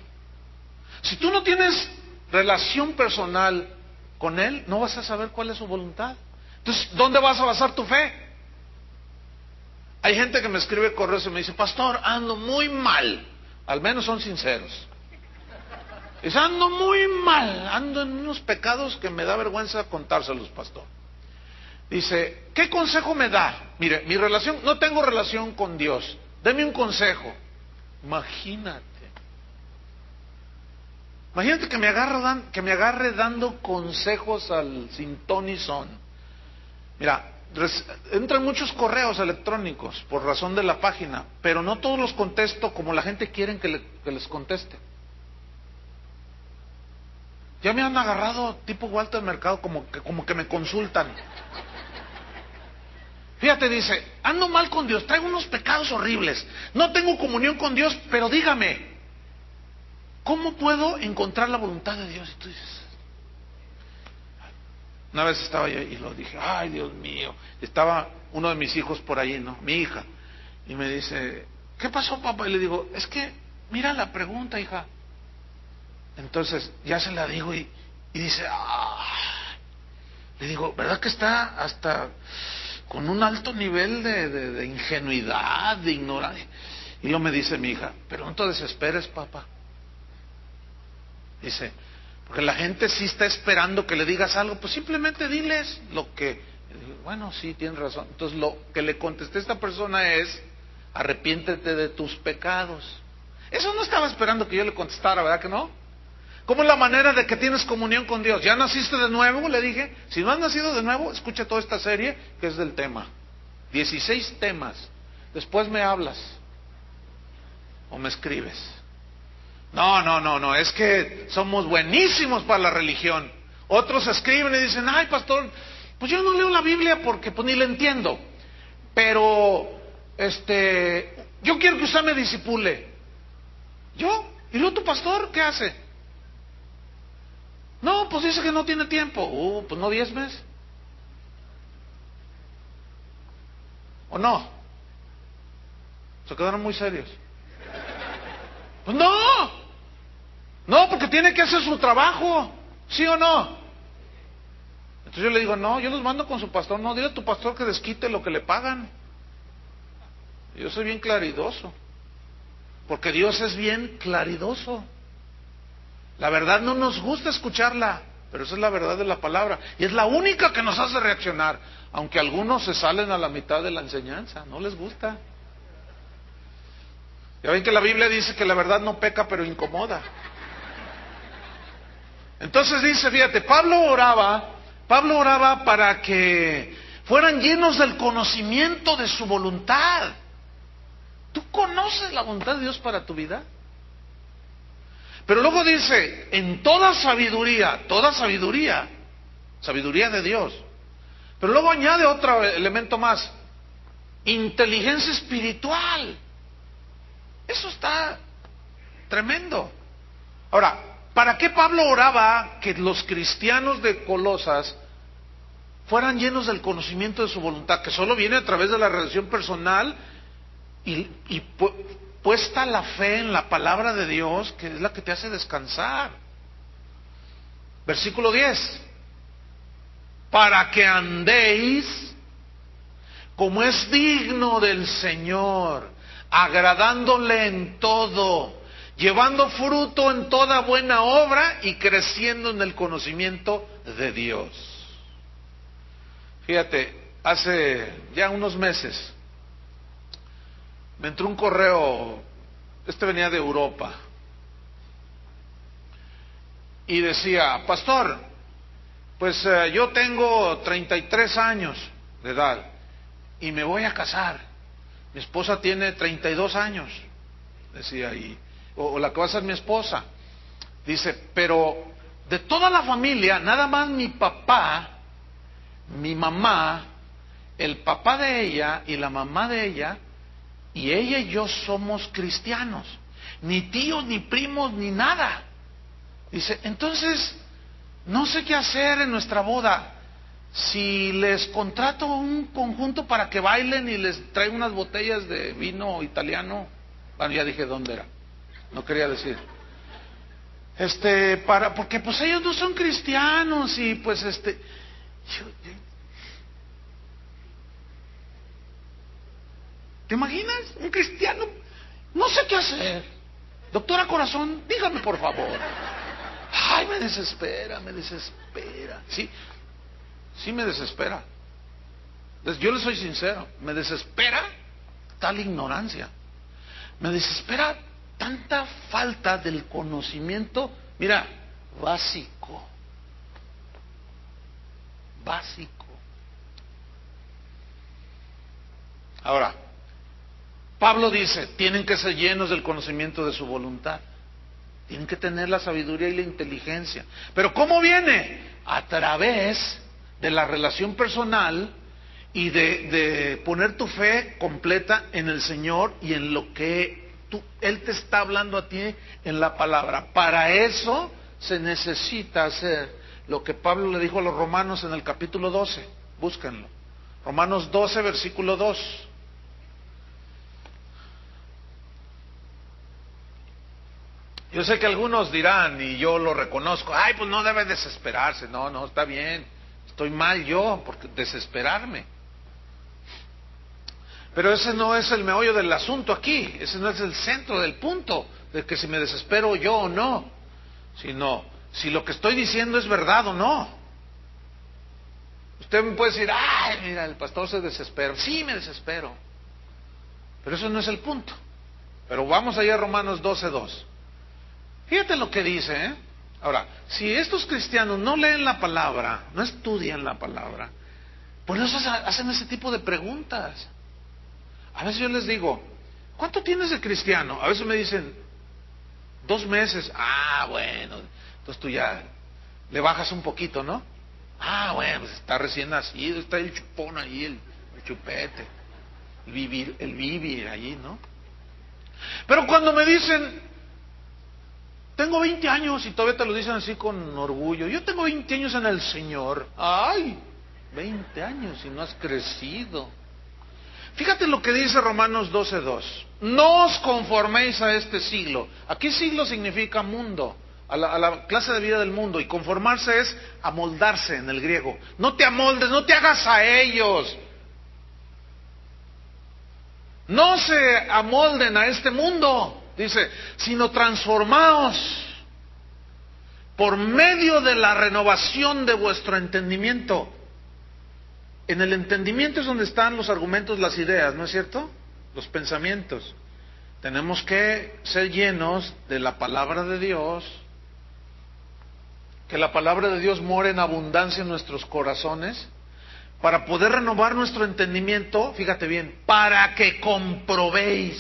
Si tú no tienes relación personal con Él, no vas a saber cuál es su voluntad. Entonces, ¿dónde vas a basar tu fe? Hay gente que me escribe correos y me dice, pastor, ando muy mal. Al menos son sinceros. Dice, ando muy mal, ando en unos pecados que me da vergüenza contárselos, pastor. Dice, ¿qué consejo me da? Mire, no tengo relación con Dios, deme un consejo. Imagínate que me agarre dando consejos al sin ton y son. Mira, entran muchos correos electrónicos por razón de la página, pero no todos los contesto como la gente quiere que les conteste. Ya me han agarrado tipo Walter Mercado como que me consultan. Fíjate, dice, ando mal con Dios, traigo unos pecados horribles, no tengo comunión con Dios, pero dígame, ¿cómo puedo encontrar la voluntad de Dios? Y tú dices, una vez estaba yo y lo dije, ay Dios mío, estaba uno de mis hijos por ahí, ¿no? Mi hija, y me dice, ¿qué pasó, papá? Y le digo, es que, mira la pregunta, hija. Entonces, ya se la digo y dice, le digo, ¿verdad que está hasta con un alto nivel de ingenuidad, de ignorancia? Y luego me dice mi hija, pero no te desesperes, papá. Dice, porque la gente sí está esperando que le digas algo, pues simplemente diles lo que... Bueno, sí, tienes razón. Entonces lo que le contesté a esta persona es, arrepiéntete de tus pecados. Eso no estaba esperando que yo le contestara, ¿verdad que no? ¿Cómo es la manera de que tienes comunión con Dios? ¿Ya naciste de nuevo? Le dije. Si no has nacido de nuevo, escucha toda esta serie que es del tema. 16 temas. Después me hablas o me escribes. No, es que somos buenísimos para la religión. Otros escriben y dicen, ay pastor, pues yo no leo la Biblia porque pues ni la entiendo. Pero, yo quiero que usted me discipule. ¿Yo? ¿Y luego tu pastor qué hace? No, pues dice que no tiene tiempo. Pues no diezmes. ¿O no? Se quedaron muy serios. Pues no, porque tiene que hacer su trabajo, ¿sí o no? Entonces yo le digo, no, yo los mando con su pastor. No, dile a tu pastor que desquite lo que le pagan. Yo soy bien claridoso, porque Dios es bien claridoso. La verdad no nos gusta escucharla, pero esa es la verdad de la palabra, y es la única que nos hace reaccionar, aunque algunos se salen a la mitad de la enseñanza, no les gusta. Ya ven que la Biblia dice que la verdad no peca, pero incomoda. Entonces dice, fíjate, Pablo oraba para que fueran llenos del conocimiento de su voluntad. ¿Tú conoces la voluntad de Dios para tu vida? Pero luego dice, en toda sabiduría de Dios. Pero luego añade otro elemento más, inteligencia espiritual. Eso está tremendo. Ahora, ¿para qué Pablo oraba que los cristianos de Colosas fueran llenos del conocimiento de su voluntad, que solo viene a través de la relación personal y puesta la fe en la palabra de Dios, que es la que te hace descansar? Versículo 10. Para que andéis como es digno del Señor, agradándole en todo, llevando fruto en toda buena obra y creciendo en el conocimiento de Dios. Fíjate, hace ya unos meses me entró un correo, venía de Europa, y decía, pastor, pues yo tengo 33 años de edad y me voy a casar. Mi esposa tiene 32 años, decía, o la que va a ser mi esposa. Dice, pero de toda la familia, nada más mi papá, mi mamá, el papá de ella y la mamá de ella, y ella y yo somos cristianos. Ni tíos, ni primos, ni nada. Dice, entonces, no sé qué hacer en nuestra boda. Si les contrato un conjunto para que bailen y les traigo unas botellas de vino italiano, bueno, ya dije dónde era, no quería decir, porque pues ellos no son cristianos y pues ¿te imaginas? Un cristiano, no sé qué hacer. Doctora Corazón, dígame por favor. Ay, me desespera. Sí me desespera. Yo le soy sincero, me desespera tal ignorancia. Me desespera tanta falta del conocimiento, mira, básico. Ahora, Pablo dice, tienen que ser llenos del conocimiento de su voluntad. Tienen que tener la sabiduría y la inteligencia. Pero ¿cómo viene? A través de la relación personal y de poner tu fe completa en el Señor y en lo que Él te está hablando a ti en la palabra. Para eso se necesita hacer lo que Pablo le dijo a los romanos en el capítulo 12. Búsquenlo. Romanos 12, versículo 2. Yo sé que algunos dirán, y yo lo reconozco, ay, pues no debe desesperarse. No, está bien, estoy mal yo por desesperarme. Pero ese no es el meollo del asunto aquí, ese no es el centro del punto, de que si me desespero yo o no, sino si lo que estoy diciendo es verdad o no. Usted me puede decir, ay, mira, el pastor se desespera. Sí, me desespero, pero eso no es el punto. Pero vamos allá a Romanos 12:2. Fíjate lo que dice, ¿eh? Ahora, si estos cristianos no leen la palabra, no estudian la palabra, por eso hacen ese tipo de preguntas. A veces yo les digo, ¿cuánto tienes de cristiano? A veces me dicen, 2 meses. Ah, bueno, entonces tú ya le bajas un poquito, ¿no? Ah, bueno, pues está recién nacido, está el chupón ahí, el chupete, el vivir allí, ¿no? Pero cuando me dicen, tengo 20 años, y todavía te lo dicen así con orgullo, yo tengo 20 años en el Señor. Ay, 20 años y no has crecido. Fíjate lo que dice Romanos 12:2. No os conforméis a este siglo. Aquí siglo significa mundo, a la clase de vida del mundo, y conformarse es amoldarse en el griego. No te amoldes, no te hagas a ellos. No se amolden a este mundo, dice, sino transformaos por medio de la renovación de vuestro entendimiento. En el entendimiento es donde están los argumentos, las ideas, ¿no es cierto? Los pensamientos. Tenemos que ser llenos de la palabra de Dios, que la palabra de Dios more en abundancia en nuestros corazones, para poder renovar nuestro entendimiento, fíjate bien, para que comprobéis,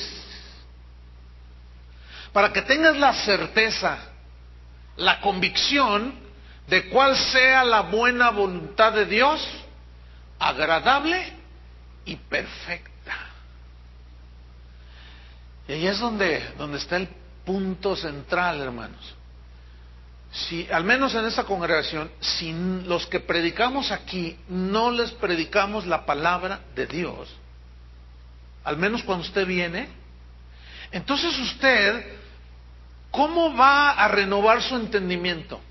para que tengas la certeza, la convicción de cuál sea la buena voluntad de Dios, agradable y perfecta. Y ahí es donde está el punto central, hermanos. Si, al menos en esta congregación, si los que predicamos aquí no les predicamos la palabra de Dios, al menos cuando usted viene, entonces usted, ¿cómo va a renovar su entendimiento?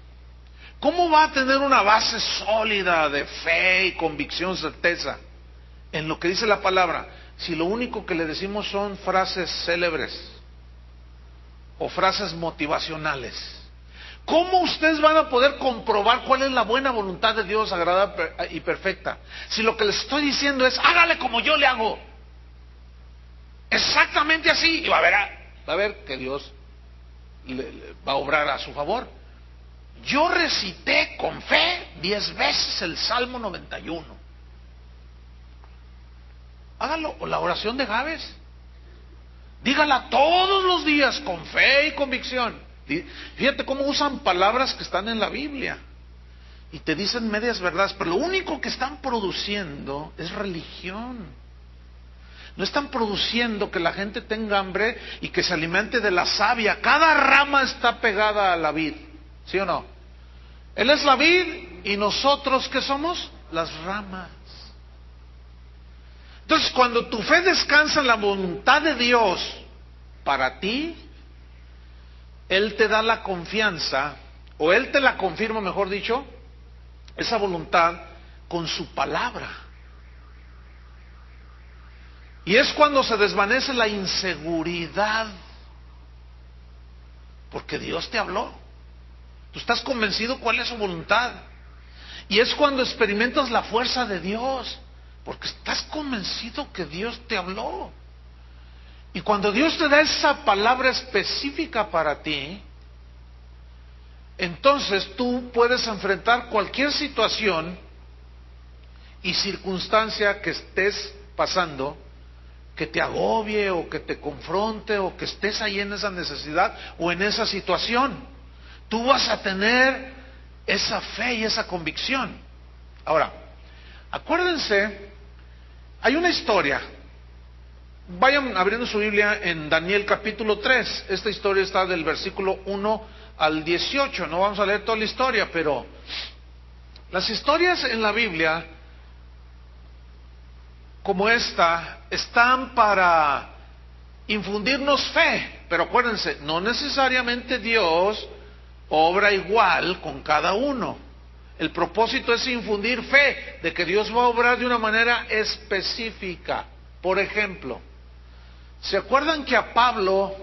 ¿Cómo va a tener una base sólida de fe y convicción, certeza en lo que dice la palabra, si lo único que le decimos son frases célebres o frases motivacionales? ¿Cómo ustedes van a poder comprobar cuál es la buena voluntad de Dios, agradable y perfecta, si lo que les estoy diciendo es, hágale como yo le hago, exactamente así, y va a ver que Dios le va a obrar a su favor? Yo recité con fe 10 veces el Salmo 91. Hágalo, o la oración de Jabes. Dígala todos los días con fe y convicción. Fíjate cómo usan palabras que están en la Biblia y te dicen medias verdades, pero lo único que están produciendo es religión. No están produciendo que la gente tenga hambre y que se alimente de la savia. Cada rama está pegada a la vid, ¿sí o no? Él es la vid y nosotros, ¿qué somos? Las ramas. Entonces, cuando tu fe descansa en la voluntad de Dios para ti, Él te da la confianza, o Él te la confirma, mejor dicho, esa voluntad con su palabra. Y es cuando se desvanece la inseguridad, porque Dios te habló. Tú estás convencido cuál es su voluntad. Y es cuando experimentas la fuerza de Dios, porque estás convencido que Dios te habló. Y cuando Dios te da esa palabra específica para ti, entonces tú puedes enfrentar cualquier situación y circunstancia que estés pasando, que te agobie o que te confronte o que estés ahí en esa necesidad o en esa situación. Tú vas a tener esa fe y esa convicción. Ahora, acuérdense, hay una historia. Vayan abriendo su Biblia en Daniel capítulo 3. Esta historia está del versículo 1 al 18. No vamos a leer toda la historia, pero las historias en la Biblia, como esta, están para infundirnos fe. Pero acuérdense, no necesariamente Dios obra igual con cada uno. El propósito es infundir fe de que Dios va a obrar de una manera específica. Por ejemplo, ¿se acuerdan que a Pablo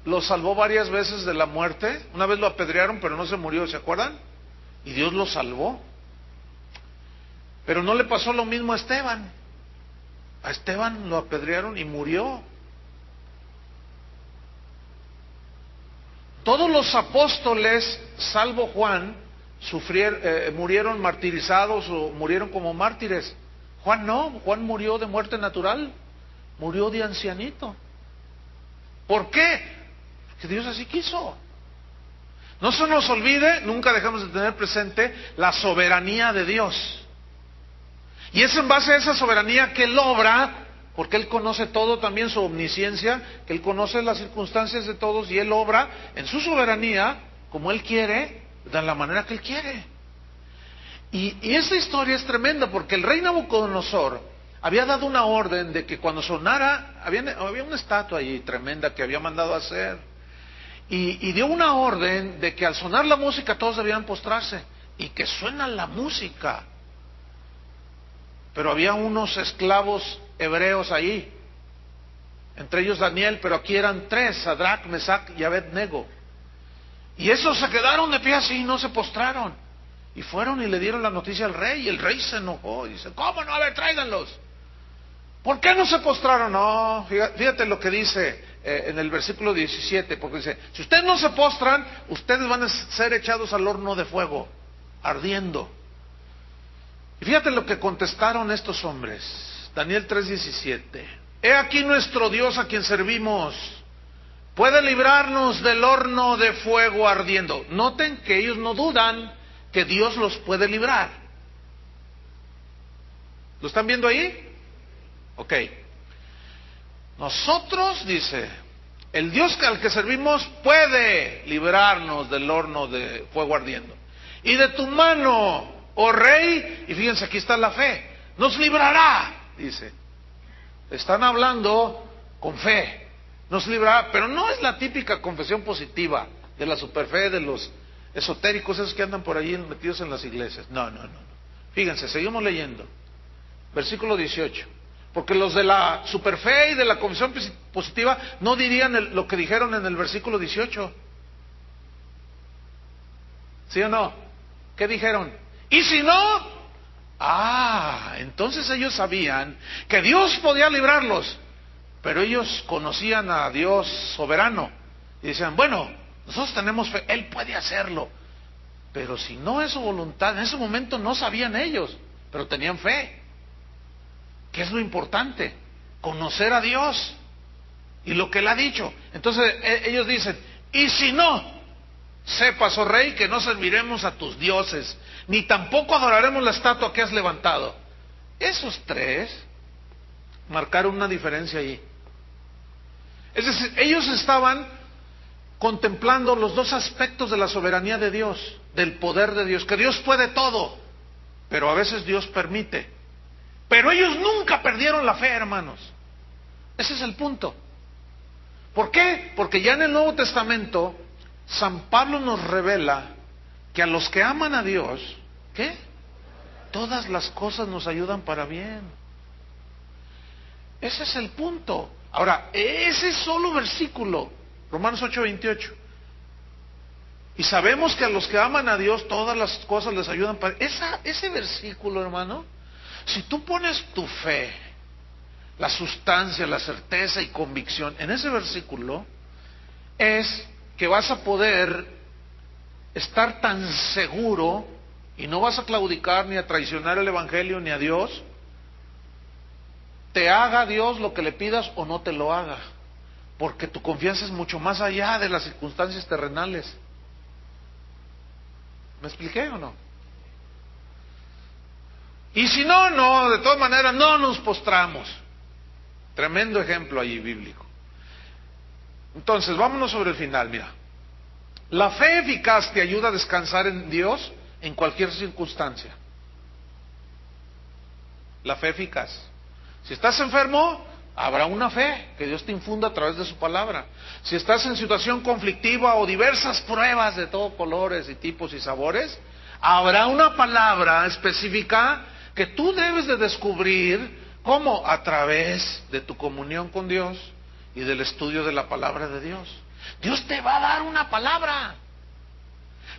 lo salvó varias veces de la muerte? Una vez lo apedrearon, pero no se murió, ¿se acuerdan? Y Dios lo salvó. Pero no le pasó lo mismo a Esteban. A Esteban lo apedrearon y murió. Todos los apóstoles, salvo Juan, murieron martirizados o murieron como mártires. Juan no, Juan murió de muerte natural, murió de ancianito. ¿Por qué? Porque Dios así quiso. No se nos olvide, nunca dejamos de tener presente la soberanía de Dios. Y es en base a esa soberanía que Él obra, porque Él conoce todo, también su omnisciencia, que Él conoce las circunstancias de todos y Él obra en su soberanía como Él quiere, de la manera que Él quiere. Y esta historia es tremenda porque el rey Nabucodonosor había dado una orden de que cuando sonara, había una estatua ahí tremenda que había mandado hacer, y dio una orden de que al sonar la música todos debían postrarse, y que suena la música. Pero había unos esclavos hebreos ahí, entre ellos Daniel, pero aquí eran 3, Sadrach, Mesach y Abednego. Y esos se quedaron de pie así y no se postraron. Y fueron y le dieron la noticia al rey, y el rey se enojó y dice, ¿cómo no? A ver, tráiganlos. ¿Por qué no se postraron? No, fíjate lo que dice en el versículo 17, porque dice, si ustedes no se postran, ustedes van a ser echados al horno de fuego, ardiendo. Y fíjate lo que contestaron estos hombres. Daniel 3:17. He aquí nuestro Dios a quien servimos puede librarnos del horno de fuego ardiendo. Noten que ellos no dudan que Dios los puede librar. ¿Lo están viendo ahí? Ok. Nosotros, dice, el Dios al que servimos puede librarnos del horno de fuego ardiendo. Y de tu mano, oh rey, y fíjense, aquí está la fe, nos librará, dice. Están hablando con fe, nos librará, pero no es la típica confesión positiva de la superfe de los esotéricos, esos que andan por allí metidos en las iglesias. No. Fíjense, seguimos leyendo. Versículo 18. Porque los de la superfe y de la confesión positiva no dirían lo que dijeron en el versículo 18. ¿Sí o no? ¿Qué dijeron? Y si no, entonces ellos sabían que Dios podía librarlos, pero ellos conocían a Dios soberano y decían, bueno, nosotros tenemos fe, Él puede hacerlo, pero si no es su voluntad, en ese momento no sabían ellos, pero tenían fe. ¿Qué es lo importante? Conocer a Dios y lo que Él ha dicho. Entonces ellos dicen, y si no, sepas, oh rey, que no serviremos a tus dioses, ni tampoco adoraremos la estatua que has levantado. Esos 3 marcaron una diferencia ahí. Es decir, ellos estaban contemplando los 2 aspectos de la soberanía de Dios, del poder de Dios, que Dios puede todo, pero a veces Dios permite. Pero ellos nunca perdieron la fe, hermanos. Ese es el punto. ¿Por qué? Porque ya en el Nuevo Testamento San Pablo nos revela que a los que aman a Dios, ¿qué? Todas las cosas nos ayudan para bien. Ese es el punto. Ahora, ese solo versículo, Romanos 8:28. Y sabemos que a los que aman a Dios, todas las cosas les ayudan para... Ese versículo, hermano, si tú pones tu fe, la sustancia, la certeza y convicción en ese versículo, es que vas a poder estar tan seguro y no vas a claudicar ni a traicionar el Evangelio ni a Dios, te haga Dios lo que le pidas o no te lo haga, porque tu confianza es mucho más allá de las circunstancias terrenales. ¿Me expliqué o no? Y si no, de todas maneras no nos postramos. Tremendo ejemplo allí bíblico. Entonces, vámonos sobre el final, mira. La fe eficaz te ayuda a descansar en Dios en cualquier circunstancia. La fe eficaz. Si estás enfermo, habrá una fe que Dios te infunda a través de su palabra. Si estás en situación conflictiva o diversas pruebas de todos colores y tipos y sabores, habrá una palabra específica que tú debes de descubrir. ¿Cómo? A través de tu comunión con Dios y del estudio de la palabra de Dios. Dios te va a dar una palabra.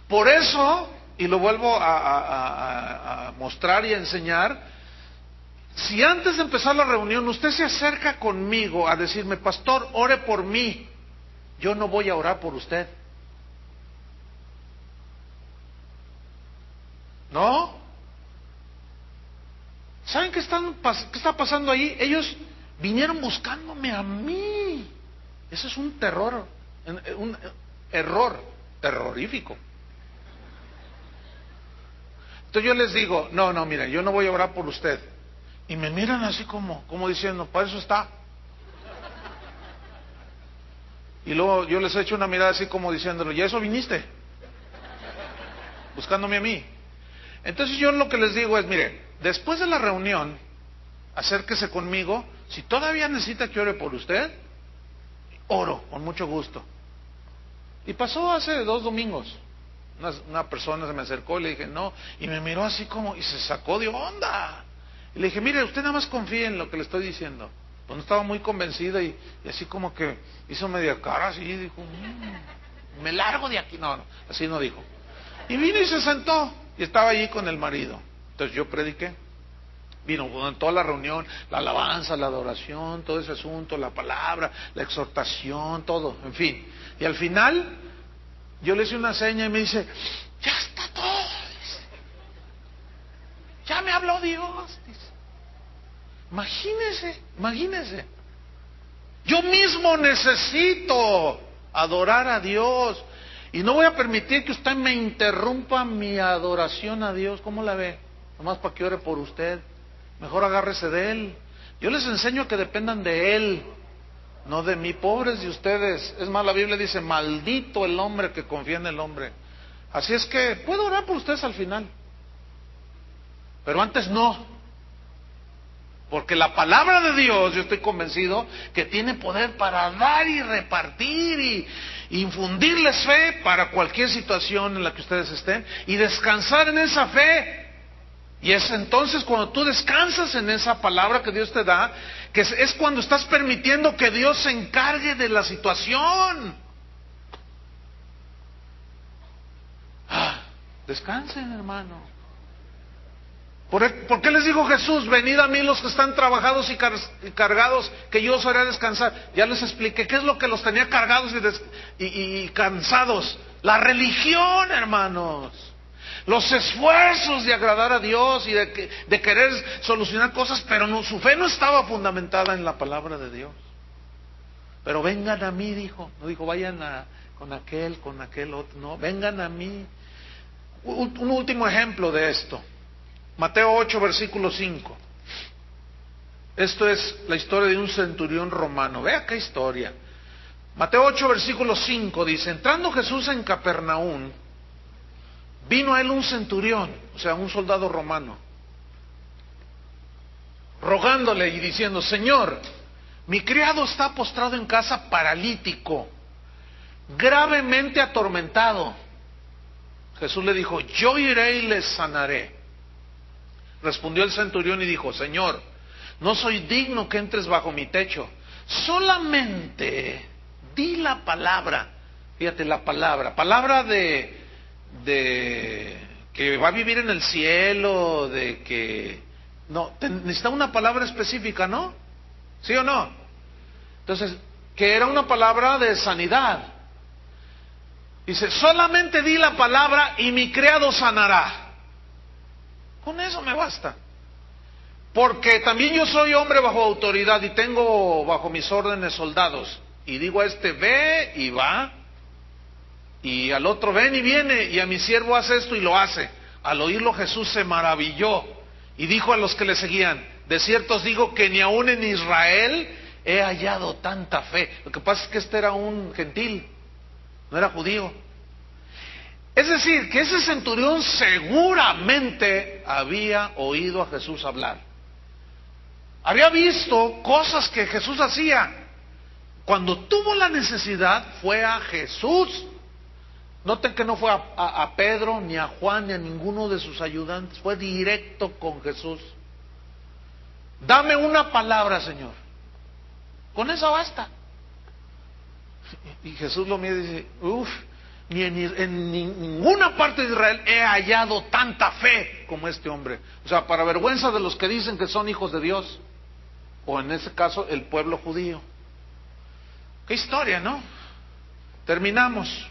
Por eso, y lo vuelvo a mostrar y a enseñar, si antes de empezar la reunión usted se acerca conmigo a decirme, pastor, ore por mí, yo no voy a orar por usted. ¿No? ¿Saben qué está pasando ahí? Ellos vinieron buscándome a mí. Eso es un error terrorífico. Entonces yo les digo, no, mira, yo no voy a orar por usted. Y me miran así como diciendo, para eso está. Y luego yo les echo una mirada así como diciéndolo, ¿y a eso viniste? Buscándome a mí. Entonces yo lo que les digo es, mire, después de la reunión, acérquese conmigo. Si todavía necesita que ore por usted, oro, con mucho gusto. Y pasó hace 2 domingos. Una persona se me acercó y le dije, no, y me miró así como, y se sacó de onda. Y le dije, mire, usted nada más confíe en lo que le estoy diciendo. Pues no estaba muy convencida y así como que hizo media cara así y dijo, me largo de aquí. No, así no dijo. Y vino y se sentó y estaba allí con el marido. Entonces yo prediqué. Vino en toda la reunión, la alabanza, la adoración, todo ese asunto, la palabra, la exhortación, todo, en fin. Y al final yo le hice una seña y me dice, ya está todo, dice. Ya me habló Dios, dice. Imagínese. Yo mismo necesito adorar a Dios y no voy a permitir que usted me interrumpa mi adoración a Dios. ¿Cómo la ve? Nomás para que ore por usted. Mejor agárrese de Él. Yo les enseño que dependan de Él, no de mí, pobres de ustedes. Es más, la Biblia dice, maldito el hombre que confía en el hombre. Así es que puedo orar por ustedes al final, pero antes no. Porque la palabra de Dios, yo estoy convencido que tiene poder para dar y repartir y infundirles fe para cualquier situación en la que ustedes estén y descansar en esa fe. Y es entonces cuando tú descansas en esa palabra que Dios te da, que es cuando estás permitiendo que Dios se encargue de la situación. Descansen, hermano. ¿Por qué les dijo Jesús, venid a mí los que están trabajados y cargados, que yo os haré descansar? Ya les expliqué qué es lo que los tenía cargados y cansados. La religión, hermanos. Los esfuerzos de agradar a Dios y de querer solucionar cosas, pero su fe no estaba fundamentada en la palabra de Dios. Pero vengan a mí, dijo. No dijo, vayan con aquel otro. No, vengan a mí. Un último ejemplo de esto. Mateo 8, versículo 5. Esto es la historia de un centurión romano. Vea qué historia. Mateo 8, versículo 5 dice, entrando Jesús en Capernaum, vino a él un centurión, o sea, un soldado romano, rogándole y diciendo, Señor, mi criado está postrado en casa paralítico, gravemente atormentado. Jesús le dijo, yo iré y le sanaré. Respondió el centurión y dijo, Señor, no soy digno que entres bajo mi techo, solamente di la palabra. Fíjate, la palabra de que va a vivir en el cielo, de que no, necesita una palabra específica, ¿no? ¿Sí o no? Entonces, que era una palabra de sanidad. Dice, solamente di la palabra y mi criado sanará. Con eso me basta. Porque también yo soy hombre bajo autoridad y tengo bajo mis órdenes soldados. Y digo a este, ve y va. Y al otro, ven y viene. Y a mi siervo hace esto y lo hace. Al oírlo Jesús se maravilló y dijo a los que le seguían, de cierto os digo que ni aun en Israel he hallado tanta fe. Lo que pasa es que este era un gentil, no era judío. Es decir, que ese centurión seguramente había oído a Jesús hablar. Había visto cosas que Jesús hacía. Cuando tuvo la necesidad fue a Jesús. Noten que no fue a Pedro, ni a Juan, ni a ninguno de sus ayudantes. Fue directo con Jesús. Dame una palabra, Señor. Con eso basta. Y Jesús lo mira y dice, ni en ninguna parte de Israel he hallado tanta fe como este hombre. O sea, para vergüenza de los que dicen que son hijos de Dios, o en ese caso el pueblo judío. Qué historia, ¿no? Terminamos.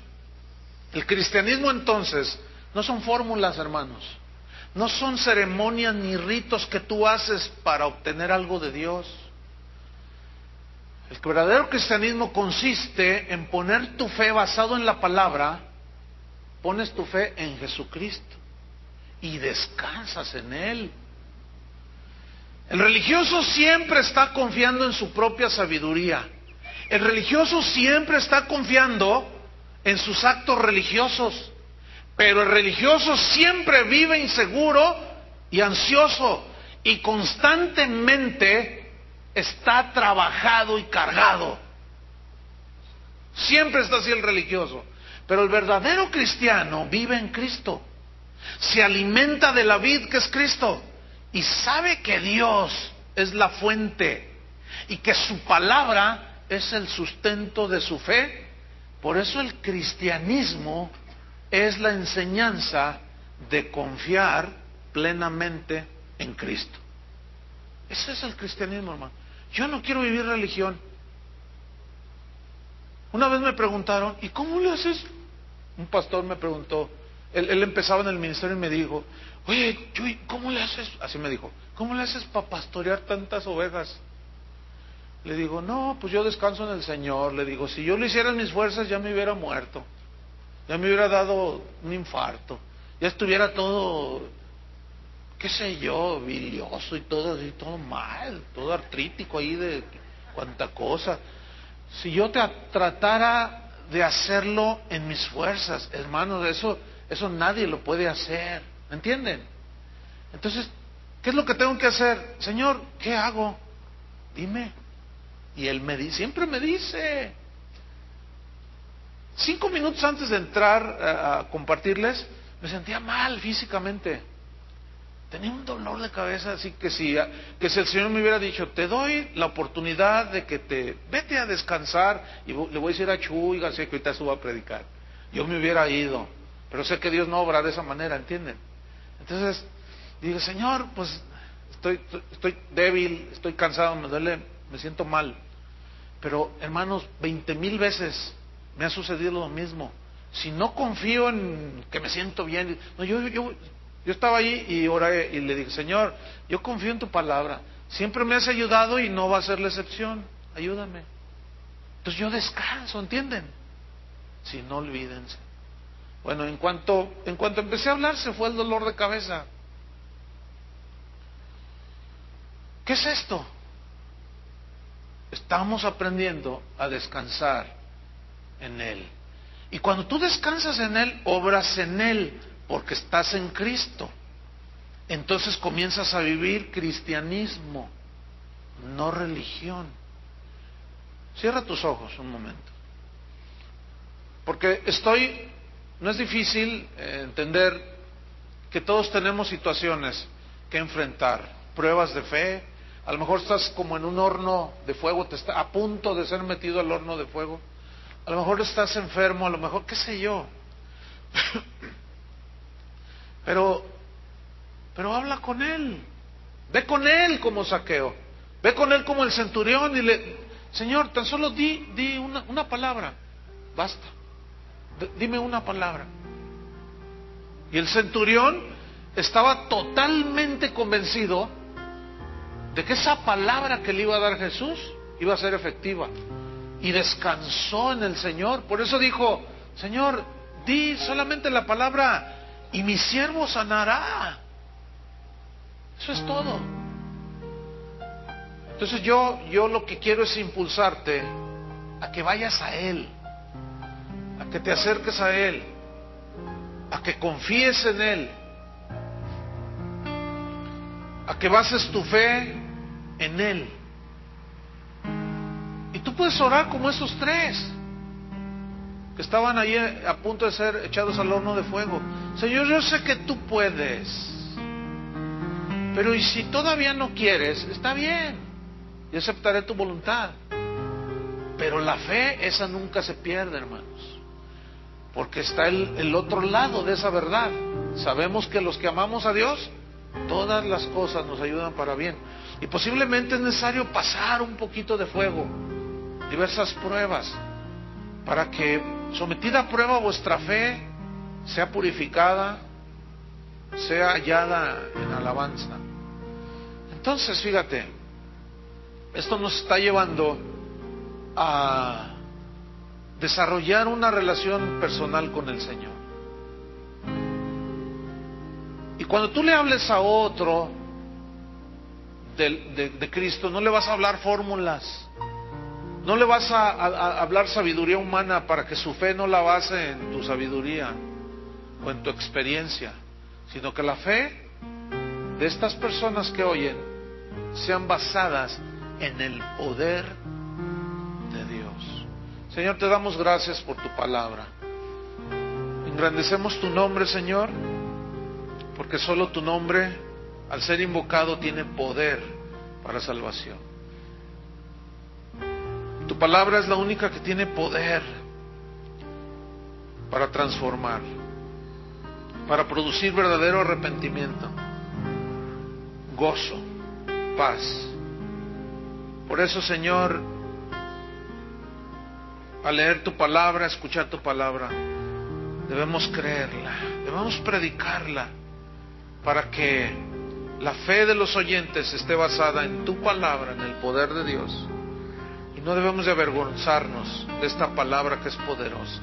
El cristianismo entonces no son fórmulas, hermanos. No son ceremonias ni ritos que tú haces para obtener algo de Dios. El verdadero cristianismo consiste en poner tu fe basado en la palabra, pones tu fe en Jesucristo y descansas en Él. El religioso siempre está confiando en su propia sabiduría. El religioso siempre está confiando en sus actos religiosos. Pero el religioso siempre vive inseguro y ansioso y constantemente está trabajado y cargado. Siempre está así el religioso. Pero el verdadero cristiano vive en Cristo. Se alimenta de la vid que es Cristo. Y sabe que Dios es la fuente. Y que su palabra es el sustento de su fe. Por eso el cristianismo es la enseñanza de confiar plenamente en Cristo. Ese es el cristianismo, hermano. Yo no quiero vivir religión. Una vez me preguntaron, ¿y cómo le haces? Un pastor me preguntó, él empezaba en el ministerio y me dijo, oye, Chuy, ¿cómo le haces? Así me dijo, ¿cómo le haces para pastorear tantas ovejas? Le digo, no, pues yo descanso en el Señor. Le digo, si yo lo hiciera en mis fuerzas ya me hubiera muerto. Ya me hubiera dado un infarto. Ya estuviera todo, qué sé yo, vidrioso y todo así, todo mal, todo artrítico ahí de cuanta cosa. Si yo tratara de hacerlo en mis fuerzas, hermanos, eso nadie lo puede hacer. ¿Me entienden? Entonces, ¿qué es lo que tengo que hacer? Señor, ¿qué hago? Dime. Y Él siempre me dice. 5 minutos antes de entrar a compartirles, me sentía mal físicamente. Tenía un dolor de cabeza, así que si el Señor me hubiera dicho, te doy la oportunidad de que vete a descansar, y le voy a decir a Chuy García que ahorita suba a predicar, yo me hubiera ido, pero sé que Dios no obra de esa manera, ¿entienden? Entonces, dije, Señor, pues estoy débil, estoy cansado, me duele, me siento mal, pero hermanos, 20,000 veces me ha sucedido lo mismo. Si no confío en que me siento bien, no, yo estaba ahí y oré y le dije, Señor, yo confío en tu palabra, siempre me has ayudado y no va a ser la excepción, ayúdame. Entonces yo descanso, ¿entienden? Si no, olvídense. Bueno, en cuanto empecé a hablar, se fue el dolor de cabeza. ¿Qué es esto? Estamos aprendiendo a descansar en Él. Y cuando tú descansas en Él, obras en Él, porque estás en Cristo. Entonces comienzas a vivir cristianismo, no religión. Cierra tus ojos un momento. Porque no es difícil entender que todos tenemos situaciones que enfrentar, pruebas de fe. A lo mejor estás como en un horno de fuego, te está a punto de ser metido al horno de fuego. A lo mejor estás enfermo, a lo mejor, qué sé yo. Pero habla con Él. Ve con Él como Zaqueo. Ve con Él como el centurión y Señor, tan solo di una palabra. Basta. Dime una palabra. Y el centurión estaba totalmente convencido de que esa palabra que le iba a dar Jesús iba a ser efectiva. Y descansó en el Señor. Por eso dijo, Señor, di solamente la palabra y mi siervo sanará. Eso es todo. Entonces yo lo que quiero es impulsarte a que vayas a Él, a que te acerques a Él, a que confíes en Él, a que bases tu fe en Él. Y tú puedes orar como esos 3 que estaban ahí a punto de ser echados al horno de fuego. Señor, yo sé que tú puedes, pero y si todavía no quieres, está bien, yo aceptaré tu voluntad. Pero la fe, esa nunca se pierde, hermanos, porque está el otro lado de esa verdad. Sabemos que los que amamos a Dios, todas las cosas nos ayudan para bien. Y posiblemente es necesario pasar un poquito de fuego, diversas pruebas, para que, sometida a prueba, vuestra fe sea purificada sea hallada en alabanza. Entonces, fíjate, esto nos está llevando a desarrollar una relación personal con el Señor. Y cuando tú le hables a otro de Cristo, no le vas a hablar fórmulas, no le vas a hablar sabiduría humana para que su fe no la base en tu sabiduría o en tu experiencia, sino que la fe de estas personas que oyen sean basadas en el poder de Dios. Señor, te damos gracias por tu palabra. Engrandecemos tu nombre, Señor, porque solo tu nombre, al ser invocado, tiene poder para salvación. Tu palabra es la única que tiene poder para transformar, para producir verdadero arrepentimiento, gozo, paz. Por eso, Señor, al leer tu palabra, escuchar tu palabra, debemos creerla, debemos predicarla, para que la fe de los oyentes esté basada en tu palabra, en el poder de Dios. Y no debemos de avergonzarnos de esta palabra que es poderosa.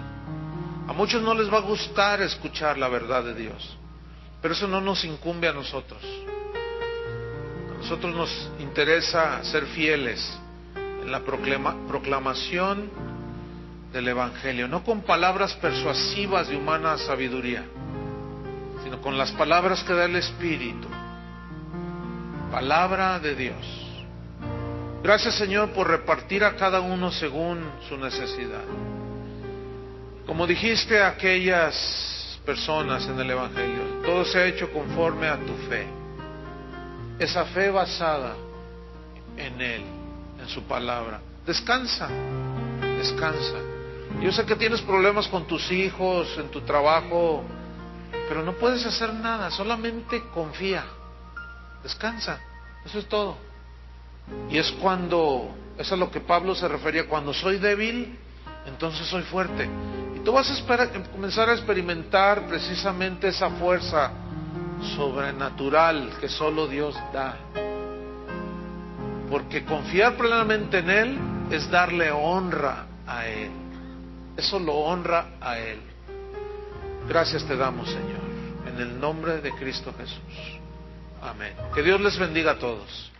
A muchos no les va a gustar escuchar la verdad de Dios, pero eso no nos incumbe a nosotros. A nosotros nos interesa ser fieles en la proclamación del Evangelio, no con palabras persuasivas de humana sabiduría, sino con las palabras que da el Espíritu, palabra de Dios. Gracias, Señor, por repartir a cada uno según su necesidad. Como dijiste a aquellas personas en el Evangelio, todo se ha hecho conforme a tu fe. Esa fe basada en Él, en su palabra. Descansa, descansa. Yo sé que tienes problemas con tus hijos, en tu trabajo, pero no puedes hacer nada, solamente confía. Descansa, eso es todo. Y es cuando, eso es a lo que Pablo se refería, cuando soy débil, entonces soy fuerte. Y tú vas a comenzar a experimentar precisamente esa fuerza sobrenatural que solo Dios da. Porque confiar plenamente en Él es darle honra a Él. Eso lo honra a Él. Gracias te damos, Señor, en el nombre de Cristo Jesús. Amén. Que Dios les bendiga a todos.